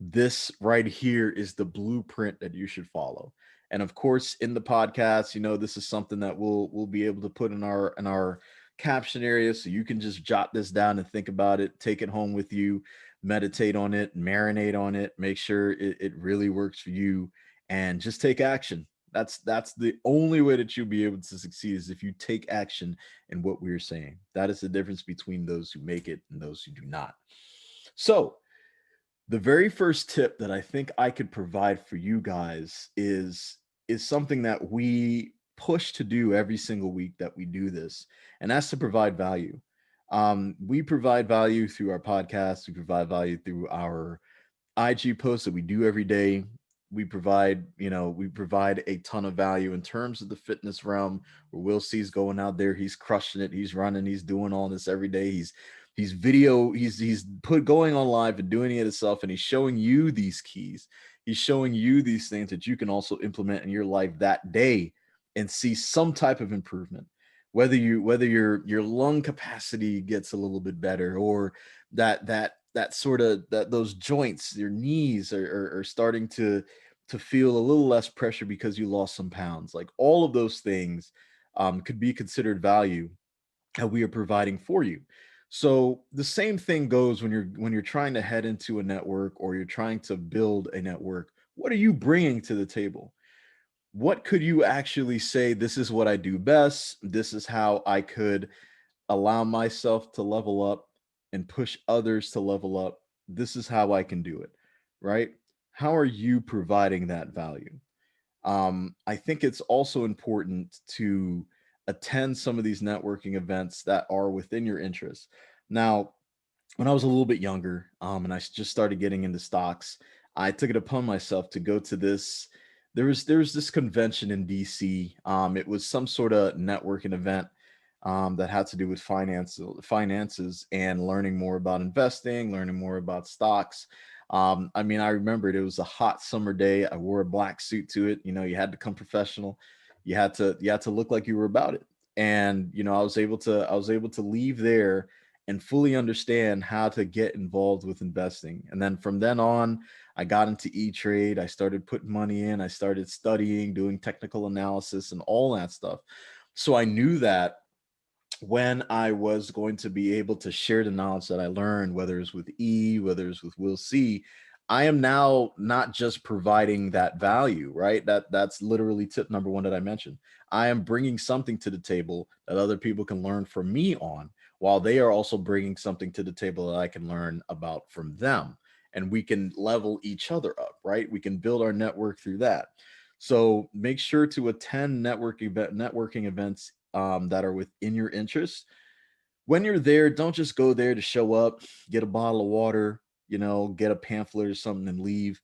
this right here is the blueprint that you should follow. And of course, in the podcast, this is something that we'll be able to put in our caption area, so you can just jot this down and think about it, take it home with you, meditate on it, marinate on it, make sure it really works for you, and just take action. That's the only way that you'll be able to succeed, is if you take action in what we're saying. That is the difference between those who make it and those who do not. So, the very first tip that I think I could provide for you guys is something that we push to do every single week that we do this, and that's to provide value. We provide value through our podcast. We provide value through our IG posts that we do every day. We provide a ton of value in terms of the fitness realm, where Will C's going out there, he's crushing it, he's running, he's doing all this every day. He's put going on live and doing it himself, and he's showing you these keys. He's showing you these things that you can also implement in your life that day and see some type of improvement. Whether your lung capacity gets a little bit better, or that sort of that those joints, your knees are starting to feel a little less pressure because you lost some pounds. Like, all of those things could be considered value that we are providing for you. So the same thing goes when you're trying to head into a network, or you're trying to build a network. What are you bringing to the table? What could you actually say, this is what I do best, this is how I could allow myself to level up and push others to level up, this is how I can do it, right? How are you providing that value? I think it's also important to attend some of these networking events that are within your interests. Now, when I was a little bit younger, and just started getting into stocks, I took it upon myself to go to this. There was this convention in DC. It was some sort of networking event that had to do with finances, and learning more about investing, learning more about stocks. I mean, I remembered it was a hot summer day. I wore a black suit to it. You had to come professional. You had to look like you were about it. And I was able to leave there and fully understand how to get involved with investing. And then from then on, I got into E-Trade. I started putting money in. I started studying, doing technical analysis and all that stuff. So I knew that when I was going to be able to share the knowledge that I learned, whether it's with whether it's with Will C, I am now not just providing that value, right? That's literally tip number one that I mentioned. I am bringing something to the table that other people can learn from me on, while they are also bringing something to the table that I can learn about from them. And we can level each other up, right? We can build our network through that. So make sure to attend networking events that are within your interest. When you're there, don't just go there to show up, get a bottle of water, get a pamphlet or something and leave.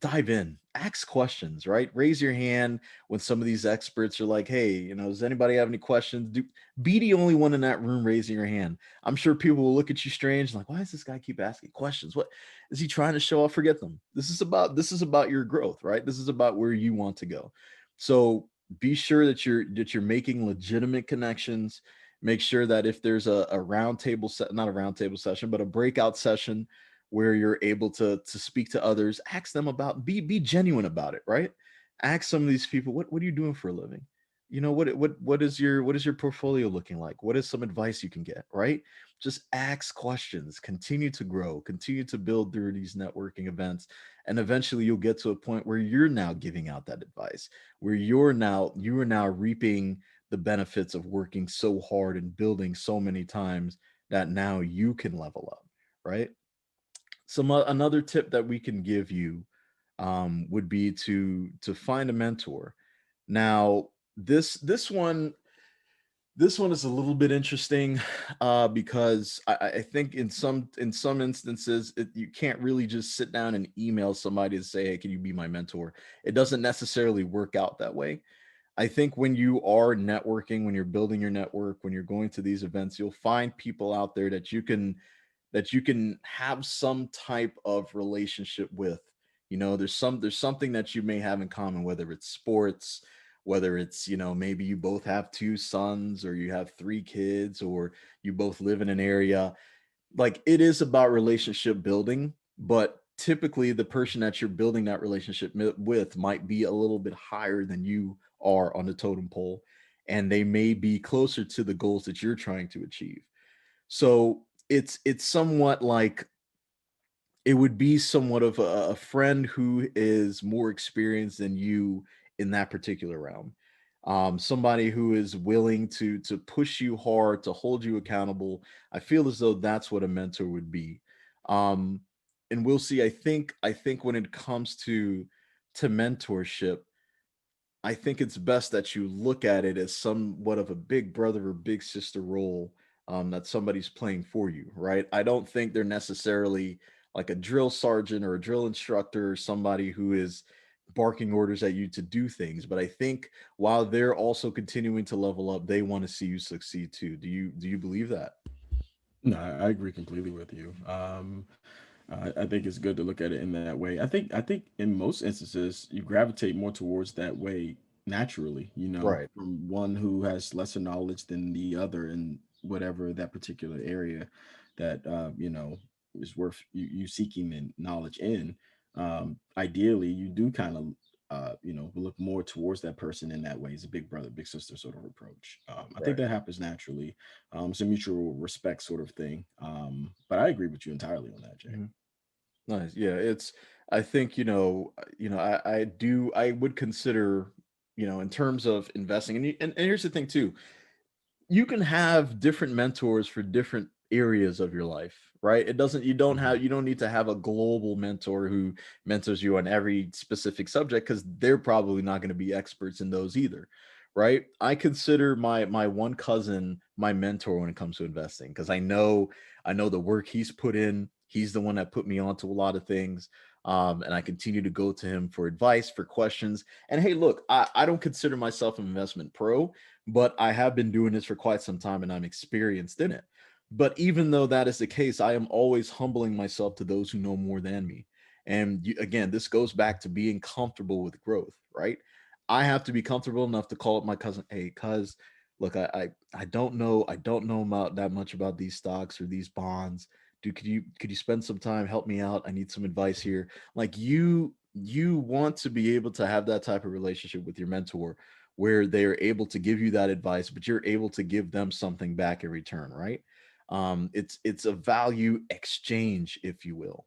Dive in, ask questions, right? Raise your hand when some of these experts are like, hey, does anybody have any questions? Be the only one in that room raising your hand. I'm sure people will look at you strange, like, why does this guy keep asking questions? What is he trying to show off? Forget them. This is about your growth, right? This is about where you want to go. So be sure that you're making legitimate connections. Make sure that if there's a round table set, not a round table session, but a breakout session where you're able to speak to others, ask them about, be genuine about it, right? Ask some of these people, what are you doing for a living? What is your portfolio looking like? What is some advice you can get, right? Just ask questions, continue to grow, continue to build through these networking events, and eventually you'll get to a point where you're now giving out that advice, where you are now reaping the benefits of working so hard and building so many times, that now you can level up, right? Another tip that we can give you would be to find a mentor. Now, this one is a little bit interesting, because I think in some instances, you can't really just sit down and email somebody to say, hey, can you be my mentor? It doesn't necessarily work out that way. I think when you are networking, when you're building your network, when you're going to these events, you'll find people out there that you can have some type of relationship with. There's something that you may have in common, whether it's sports, whether it's, maybe you both have two sons, or you have three kids, or you both live in an area. Like, it is about relationship building, but typically the person that you're building that relationship with might be a little bit higher than you are on the totem pole, and they may be closer to the goals that you're trying to achieve. So it's somewhat like, it would be somewhat of a friend who is more experienced than you in that particular realm. Somebody who is willing to push you hard, to hold you accountable. I feel as though that's what a mentor would be. Um, and we'll see. I think when it comes to mentorship, I think it's best that you look at it as somewhat of a big brother or big sister role, that somebody's playing for you, right? I don't think they're necessarily like a drill sergeant or a drill instructor or somebody who is barking orders at you to do things. But I think while they're also continuing to level up, they want to see you succeed too. Do you believe that? No, I agree completely with you. I think it's good to look at it in that way. I think in most instances you gravitate more towards that way naturally, Right. from one who has lesser knowledge than the other in whatever that particular area that is worth you seeking in knowledge in. Ideally, you do kind of look more towards that person in that way. It's a big brother, big sister sort of approach. I think Right. that happens naturally. It's a mutual respect sort of thing. But I agree with you entirely on that, Jay. Mhm. Nice. Yeah, it's I think, I would consider, in terms of investing, and here's the thing too. You can have different mentors for different areas of your life, right? It doesn't Mhm. you don't need to have a global mentor who mentors you on every specific subject, because they're probably not going to be experts in those either, right? I consider my one cousin my mentor when it comes to investing, because I know the work he's put in. He's the one that put me onto a lot of things. And I continue to go to him for advice, for questions. And hey, look, I don't consider myself an investment pro, but I have been doing this for quite some time and I'm experienced in it. But even though that is the case, I am always humbling myself to those who know more than me. And again, this goes back to being comfortable with growth, right? I have to be comfortable enough to call up my cousin, hey, cuz, look, I don't know about that much about these stocks or these bonds. Dude, could you spend some time, help me out? I need some advice here. Like, you want to be able to have that type of relationship with your mentor where they're able to give you that advice, but you're able to give them something back in return, right? It's a value exchange, if you will.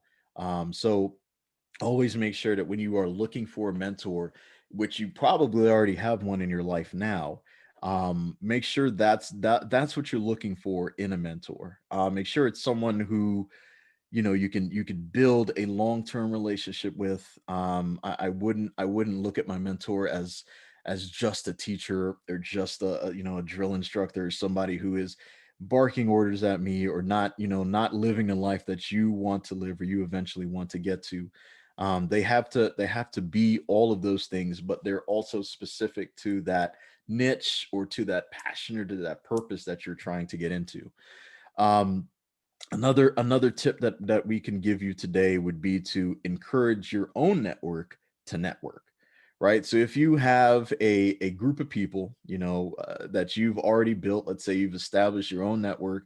So always make sure that when you are looking for a mentor, which you probably already have one in your life now, make sure that's what you're looking for in a mentor. Make sure it's someone who you can build a long-term relationship with. I wouldn't look at my mentor as just a teacher or just a drill instructor, or somebody who is barking orders at me, or not living the life that you want to live or you eventually want to get to. They have to be all of those things, but they're also specific to that niche or to that passion or to that purpose that you're trying to get into. um another tip that we can give you today would be to encourage your own network to network, right? So if you have a group of people, that you've already built, let's say you've established your own network,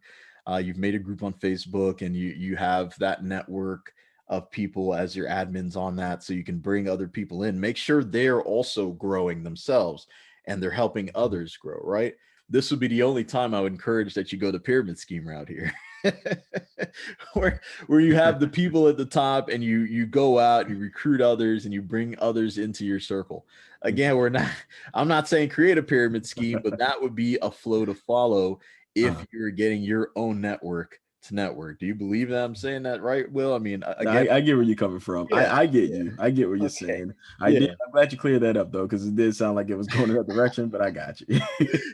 you've made a group on Facebook, and you have that network of people as your admins on that, so you can bring other people in. Make sure they're also growing themselves and they're helping others grow, right? This would be the only time I would encourage that you go the pyramid scheme route here. where you have the people at the top, and you go out, you recruit others, and you bring others into your circle. Again, we're not I'm not saying create a pyramid scheme, but that would be a flow to follow if Uh, you're getting your own network to network. Do you believe that I'm saying that right, Will? I mean, no, again, I get where you're coming from. yeah, I get yeah, you. I get what you're okay, saying. I yeah. did. I'm glad you cleared that up though, because it did sound like it was going in that direction. But I got you.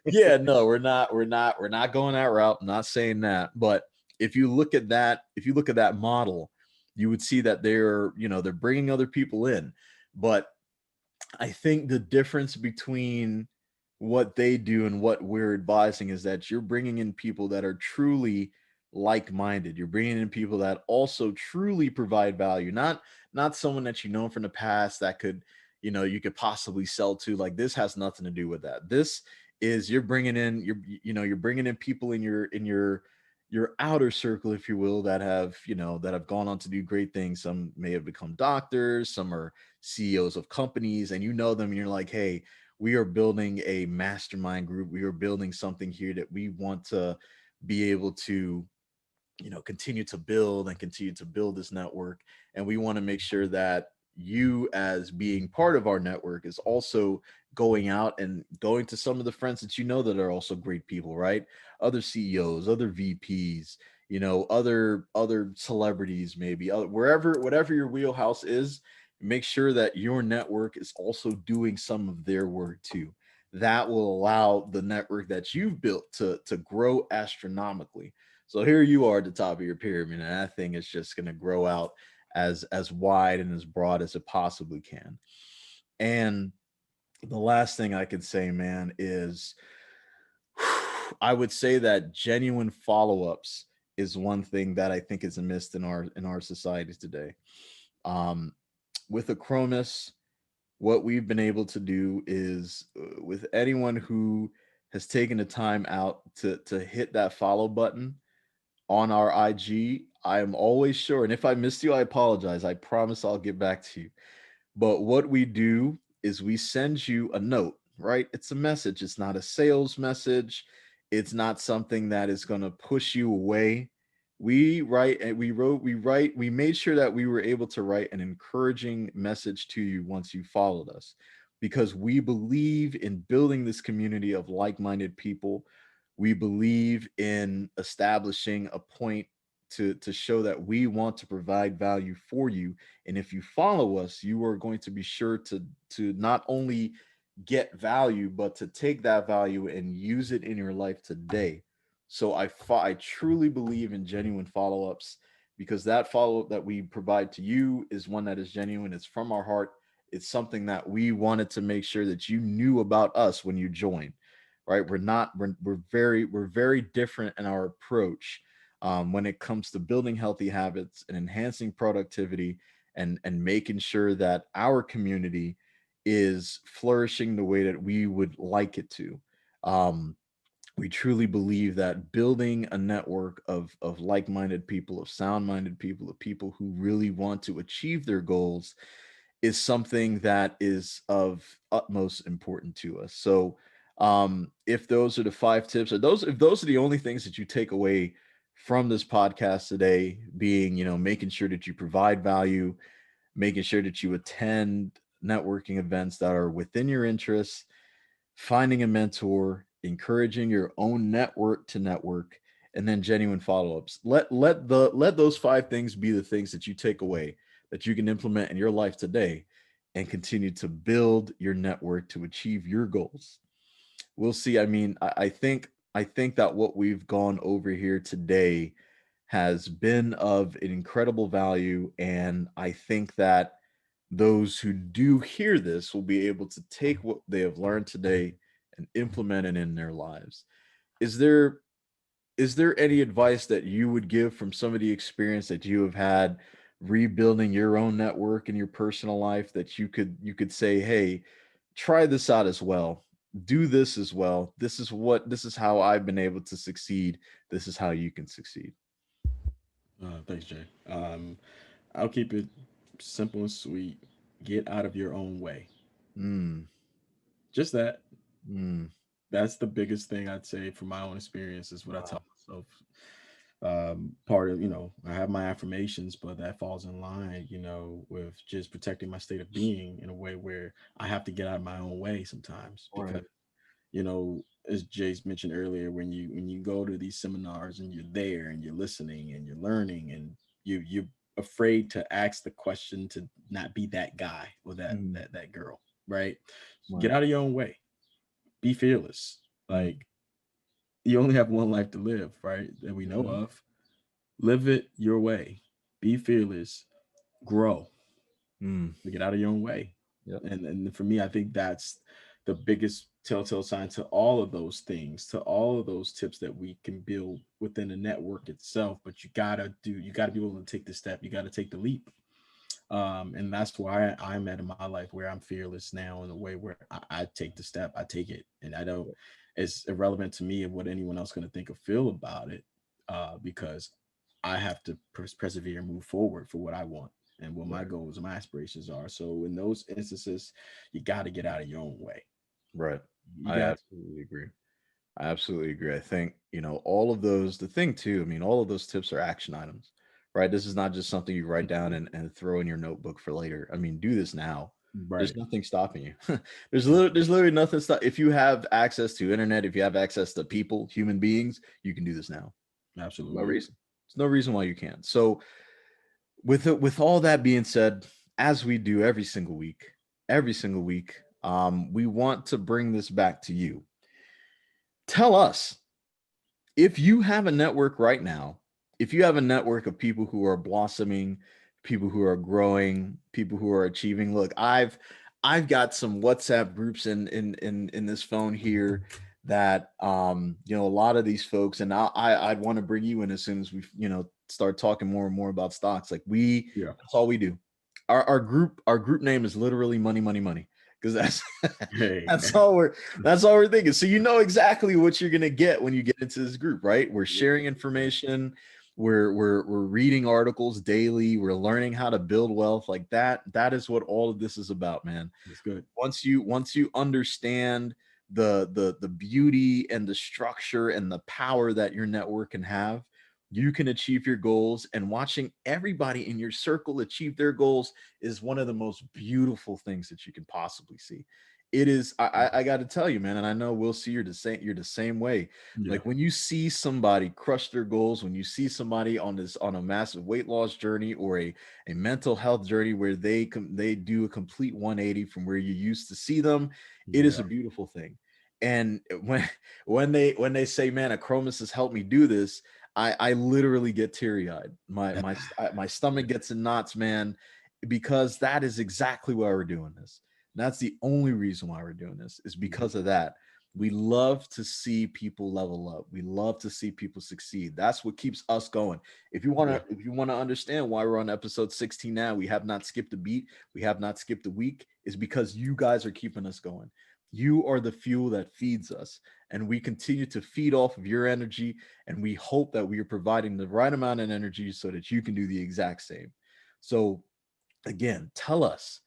Yeah, no, we're not going that route. I'm not saying that. But if you look at that model, you would see that they're bringing other people in. But I think the difference between what they do and what we're advising is that you're bringing in people that are truly like-minded. You're bringing in people that also truly provide value, not someone that you know from the past that you could possibly sell to. Like, this has nothing to do with that. This is, you're bringing in people your outer circle, if you will, that have, that have gone on to do great things. Some may have become doctors, some are CEOs of companies, and you know them and you're like, hey, we are building a mastermind group. We are building something here that we want to be able to, continue to build and continue to build this network. And we want to make sure that you, as being part of our network, is also going out and going to some of the friends that you know that are also great people, right? Other CEOs, other VPs, other celebrities, maybe wherever, whatever your wheelhouse is. Make sure that your network is also doing some of their work too. That will allow the network that you've built to grow astronomically. So here you are at the top of your pyramid, and that thing is just going to grow out as wide and as broad as it possibly can. And the last thing I could say, man, is I would say that genuine follow-ups is one thing that I think is amiss in our societies today. Um, with Acronis, what we've been able to do is, with anyone who has taken the time out to hit that follow button on our IG, I am always sure. And if I missed you, I apologize. I promise I'll get back to you. But what we do is we send you a note, right? It's a message. It's not a sales message. It's not something that is going to push you away. We made sure that we were able to write an encouraging message to you once you followed us, because we believe in building this community of like minded people. We believe in establishing a point to show that we want to provide value for you. And if you follow us, you are going to be sure to not only get value, but to take that value and use it in your life today. So I truly believe in genuine follow-ups, because that follow-up that we provide to you is one that is genuine. It's from our heart. It's something that we wanted to make sure that you knew about us when you joined. Right? We're very different in our approach, when it comes to building healthy habits and enhancing productivity, and making sure that our community is flourishing the way that we would like it to. Um, we truly believe that building a network of like-minded people, of sound-minded people, of people who really want to achieve their goals, is something that is of utmost important to us. So, if those are the five tips, or those if those are the only things that you take away from this podcast today, being, making sure that you provide value, making sure that you attend networking events that are within your interests, finding a mentor, encouraging your own network to network, and then genuine follow-ups. Let those five things be the things that you take away, that you can implement in your life today, and continue to build your network to achieve your goals. We'll see. I mean, I think that what we've gone over here today has been of an incredible value, and I think that those who do hear this will be able to take what they have learned today and implement it in their lives. Is there is there any advice that you would give from some of the experience that you have had rebuilding your own network in your personal life, that you could say, hey, try this out as well. Do this as well. This is how I've been able to succeed. This is how you can succeed. Thanks, Jay. I'll keep it simple and sweet. Get out of your own way. Mm, Just that. mm, That's the biggest thing I'd say from my own experience is what I tell wow. myself. Part of, I have my affirmations, but that falls in line, with just protecting my state of being in a way where I have to get out of my own way sometimes because, Right. as Jay's mentioned earlier, when you go to these seminars and you're there and you're listening and you're learning and you're afraid to ask the question, to not be that guy or that Mm, that that girl, right? Get right. out of your own way. Be fearless. Mm, Like, you only have one life to live, right? That we know mhm, of. Live it your way. Be fearless. Grow. mm, Get out of your own way. yep. And for me, I think that's the biggest telltale sign to all of those things, to all of those tips that we can build within the network itself. But you gotta be willing to take the step. You gotta take the leap. And that's why I'm at in my life where I'm fearless now, in a way where I take the step, I take it, and I don't. Yep. It's irrelevant to me of what anyone else going to think or feel about it. because I have to persevere and move forward for what I want and what my Right. goals and my aspirations are. So in those instances, you got to get out of your own way. Right. You I got absolutely agree. I absolutely agree. I think, all of those, the thing too, I mean, all of those tips are action items, right? This is not just something you write down and throw in your notebook for later. I mean, do this now. There's right. nothing stopping you. There's literally nothing stop. If you have access to internet, if you have access to people, human beings, you can do this now. No Absolutely. reason. There's no reason why you can't. So with all that being said, as we do every single week, we want to bring this back to you. Tell us if you have a network right now, if you have a network of people who are blossoming, people who are growing, people who are achieving. Look, I've got some WhatsApp groups in this phone here that a lot of these folks, and I'd want to bring you in as soon as we start talking more and more about stocks. Like Yeah. that's all we do. Our group name is literally money, money, money, because that's Hey. that's all we're thinking. So you know exactly what you're gonna get when you get into this group, right? We're sharing information, we're reading articles daily, we're learning how to build wealth. Like that is what all of this is about, man. That's good. Once you understand the beauty and the structure and the power that your network can have, you can achieve your goals. And watching everybody in your circle achieve their goals is one of the most beautiful things that you can possibly see. It is. I got to tell you, man, and I know we'll see you're the same way. Yeah. Like when you see somebody crush their goals, when you see somebody on a massive weight loss journey or a mental health journey where they do a complete 180 from where you used to see them, it is Yeah. a beautiful thing. And when they say, man, Acromis has helped me do this, I literally get teary eyed. My stomach gets in knots, man, because that is exactly why we're doing this. And that's the only reason why we're doing this is Mhm. because of that. We love to see people level up. We love to see people succeed. That's what keeps us going. If you want Yeah. to if you want to understand why we're on episode 16 now, we have not skipped a beat, we have not skipped a week, is because you guys are keeping us going. You are the fuel that feeds us, and we continue to feed off of your energy, and we hope that we are providing the right amount of energy so that you can do the exact same. So again, tell us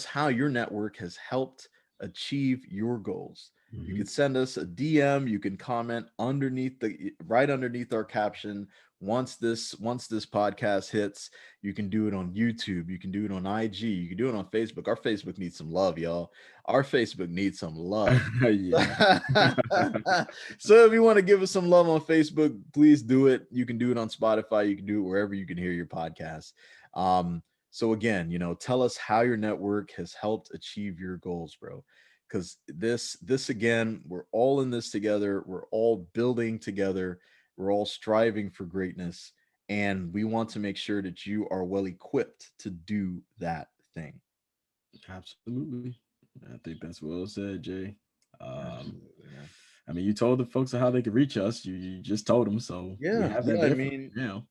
how your network has helped achieve your goals. You Mhm. could send us a DM, you can comment underneath the right underneath our caption. Once this podcast hits, you can do it on YouTube, you can do it on IG, you can do it on Facebook. Our Facebook needs some love, y'all. Our Facebook needs some love. Yeah. So if you want to give us some love on Facebook, please do it. You can do it on Spotify, you can do it wherever you can hear your podcast. So again, tell us how your network has helped achieve your goals, bro. Because this again, we're all in this together. We're all building together. We're all striving for greatness, and we want to make sure that you are well equipped to do that thing. Absolutely. I think that's well said, Jay. Um, Absolutely, man. I mean, you told the folks how they could reach us. You just told them, so we Yeah, have that yeah. I there for mean, you now.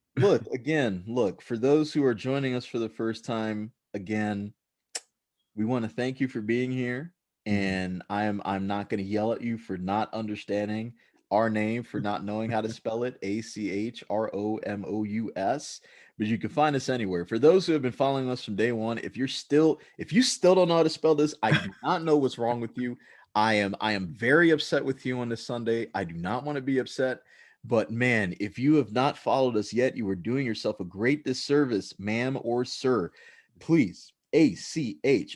look, for those who are joining us for the first time, again, we want to thank you for being here, Mhm. and I'm not going to yell at you for not understanding our name, for not knowing how to spell it, Achromous, but you can find us anywhere. For those who have been following us from day one, if you still don't know how to spell this, I do not know what's wrong with you. I am very upset with you on this Sunday. I do not want to be upset. But man, if you have not followed us yet, you are doing yourself a great disservice, ma'am or sir. Please, Achromous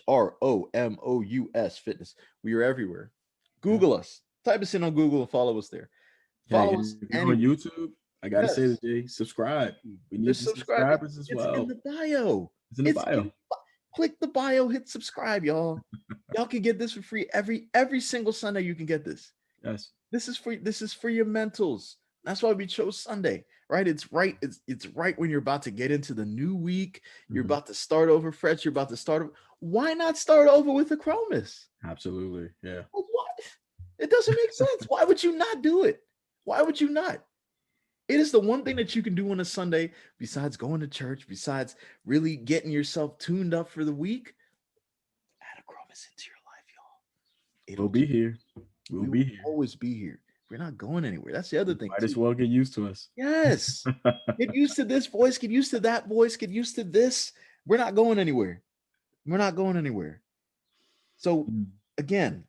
Fitness. We are everywhere. Yeah. Google us. Type us in on Google and follow us there. Hey, Follow and us if you're on anywhere. YouTube, I gotta say Yes. this, Jay, subscribe. We need Just the subscribe. subscribers as It's in well. the bio. It's in the It's bio. in click the bio, hit subscribe, y'all. Y'all can get this for free every single Sunday. You can get this. Yes. This is for your mentals. That's why we chose Sunday, right? It's right. It's right when you're about to get into the new week. You're Mhm. about to start over fresh. You're about to start over. Why not start over with a Chromis? Absolutely. Yeah. Well, what? It doesn't make sense. Why would you not do it? Why would you not? It is the one thing that you can do on a Sunday besides going to church, besides really getting yourself tuned up for the week. Add a Chromis into your life, y'all. We'll It'll be just here. We'll we be will here. always be here. we're not going anywhere. That's the other thing Might too. as well get used to us. Yes. Get used to this voice, get used to that voice, get used to this. We're not going anywhere. We're not going anywhere. So Mm. again,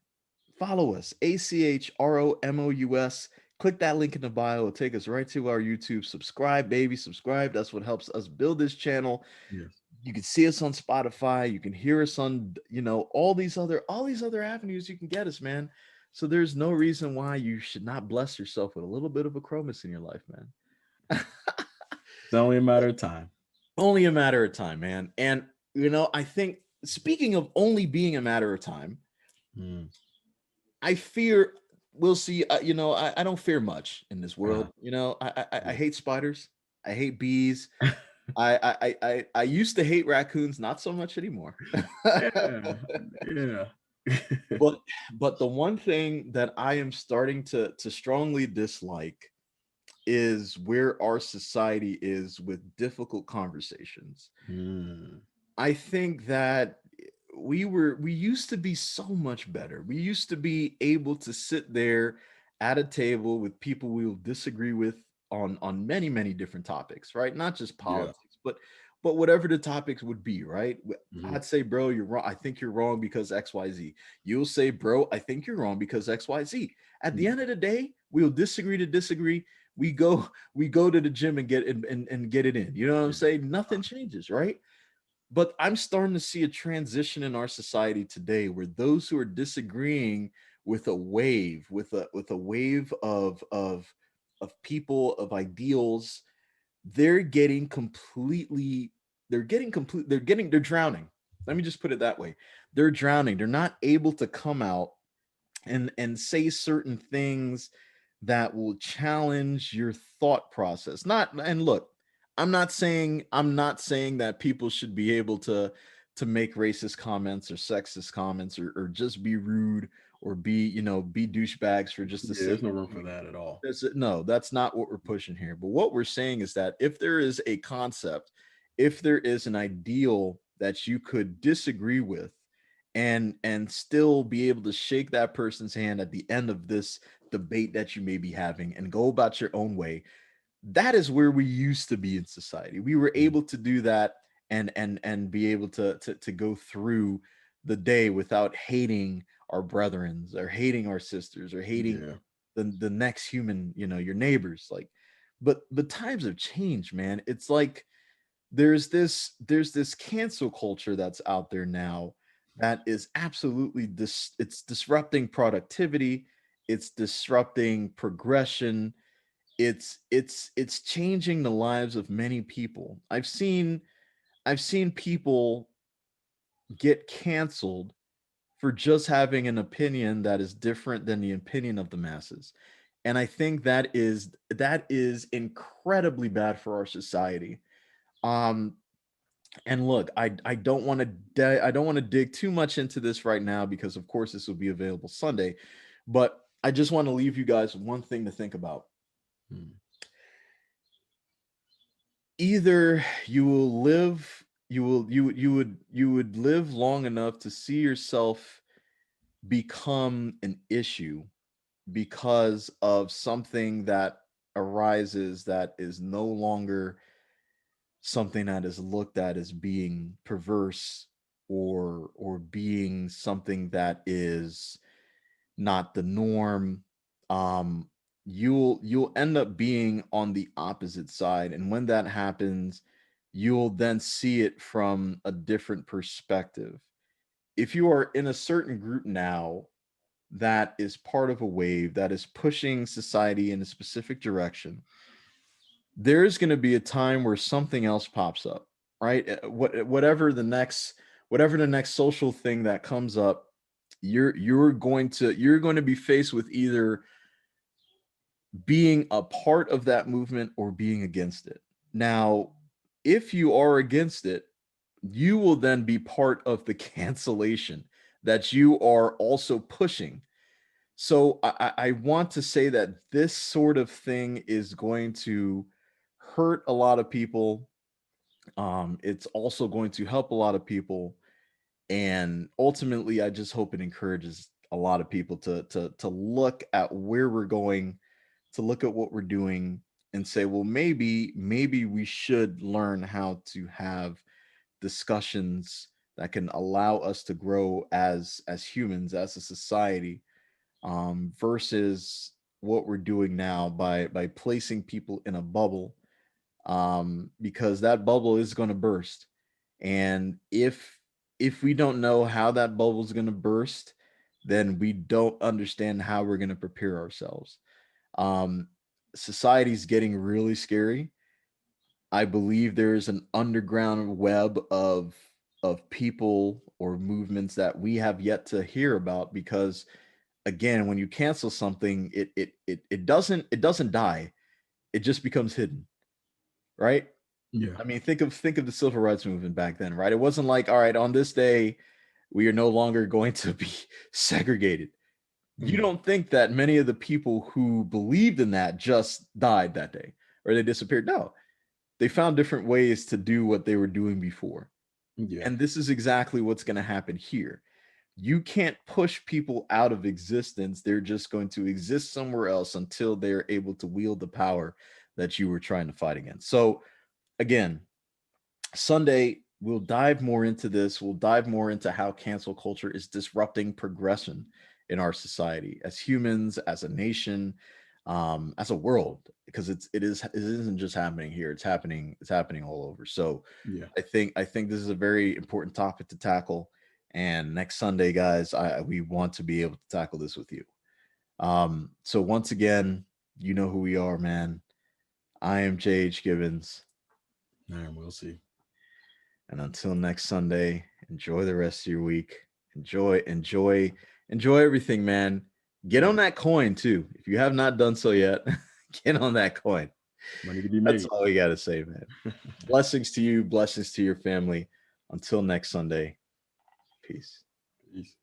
follow us, ACHROMOUS. Click that link in the bio. It'll take us right to our YouTube. Subscribe, baby. Subscribe. That's what helps us build this channel. Yes. You can see us on Spotify. You can hear us on, all these other avenues you can get us, man. So there's no reason why you should not bless yourself with a little bit of a chromis in your life, man. It's only a matter of time. Only a matter of time, man. And I think, speaking of only being a matter of time, Mm. I fear we'll see. I don't fear much in this Uh, world. I yeah. hate spiders. I hate bees. I used to hate raccoons, not so much anymore. Yeah. Yeah. but but the one thing that I am starting to strongly dislike is where our society is with difficult conversations. Mm. I think that we used to be so much better. We used to be able to sit there at a table with people we will disagree with on many different topics, right? Not just Yeah. politics, but whatever the topics would be, right? Mhm. I'd say, bro, you're wrong. I think you're wrong because XYZ. You'll say, bro, I think you're wrong because XYZ. At the Yeah. end of the day, we'll disagree to disagree. We go to the gym and and get it in. You know what I'm Yeah. saying? Nothing changes, right? But I'm starting to see a transition in our society today where those who are disagreeing with a wave, with a wave of people, of ideals, they're getting completely they're drowning. Let me just put it that way. They're drowning. They're not able to come out and say certain things that will challenge your thought process. Not and look, I'm not saying that people should be able to make racist comments or sexist comments or just be rude or be douchebags for just the Yeah. There's sake no of room for doing that at all. no, that's not what we're pushing here. But what we're saying is that if there is a concept, if there is an ideal that you could disagree with and still be able to shake that person's hand at the end of this debate that you may be having and go about your own way, that is where we used to be in society. We were Mm. able to do that and be able to go through the day without hating our brethrens or hating our sisters or hating Yeah. the next human, your neighbors. Like, but times have changed, man. It's like there's this cancel culture that's out there now that is absolutely it's disrupting productivity, it's disrupting progression, it's changing the lives of many people. I've seen people get canceled for just having an opinion that is different than the opinion of the masses. And I think that is incredibly bad for our society. Um and look, I don't want to I don't want to dig too much into this right now because of course this will be available Sunday, but I just want to leave you guys with one thing to think about. Mm. Either you would live long enough to see yourself become an issue because of something that arises that is no longer something that is looked at as being perverse or being something that is not the norm. um you'll end up being on the opposite side, and when that happens you'll then see it from a different perspective. If you are in a certain group now that is part of a wave that is pushing society in a specific direction, there's going to be a time where something else pops up, right? Whatever the next social thing that comes up, you're going to be faced with either being a part of that movement or being against it. Now, if you are against it, you will then be part of the cancellation that you are also pushing. So I want to say that this sort of thing is going to hurt a lot of people. It's also going to help a lot of people, and ultimately, I just hope it encourages a lot of people to look at where we're going, to look at what we're doing, and say, well, maybe we should learn how to have discussions that can allow us to grow as humans, as a society, versus what we're doing now by placing people in a bubble, because that bubble is going to burst. And if we don't know how that bubble is going to burst, then we don't understand how we're going to prepare ourselves. um Society's getting really scary. I believe there's an underground web of people or movements that we have yet to hear about, because again, when you cancel something, it doesn't die. It just becomes hidden, right? Yeah. I mean, think of the civil rights movement back then, right? It wasn't like, all right, on this day we are no longer going to be segregated. You Mm. don't think that many of the people who believed in that just died that day or they disappeared. No, they found different ways to do what they were doing before. Yeah. And this is exactly what's going to happen here. You can't push people out of existence. They're just going to exist somewhere else until they're able to wield the power that you were trying to fight against. So, again, Sunday, we'll dive more into this. We'll dive more into how cancel culture is disrupting progression in our society as humans, as a nation, as a world, because it isn't just happening here. It's happening all over. So Yeah. I think this is a very important topic to tackle. And next Sunday, guys, we want to be able to tackle this with you. So once again, you know who we are, man. I am JH Gibbons. All right, we'll see. And until next Sunday, enjoy the rest of your week. Enjoy everything, man. Get on Yeah. that coin too. If you have not done so yet, get on that coin. Money to be That's made. all we got to say, man. Blessings to you, blessings to your family. Until next Sunday, peace. Peace.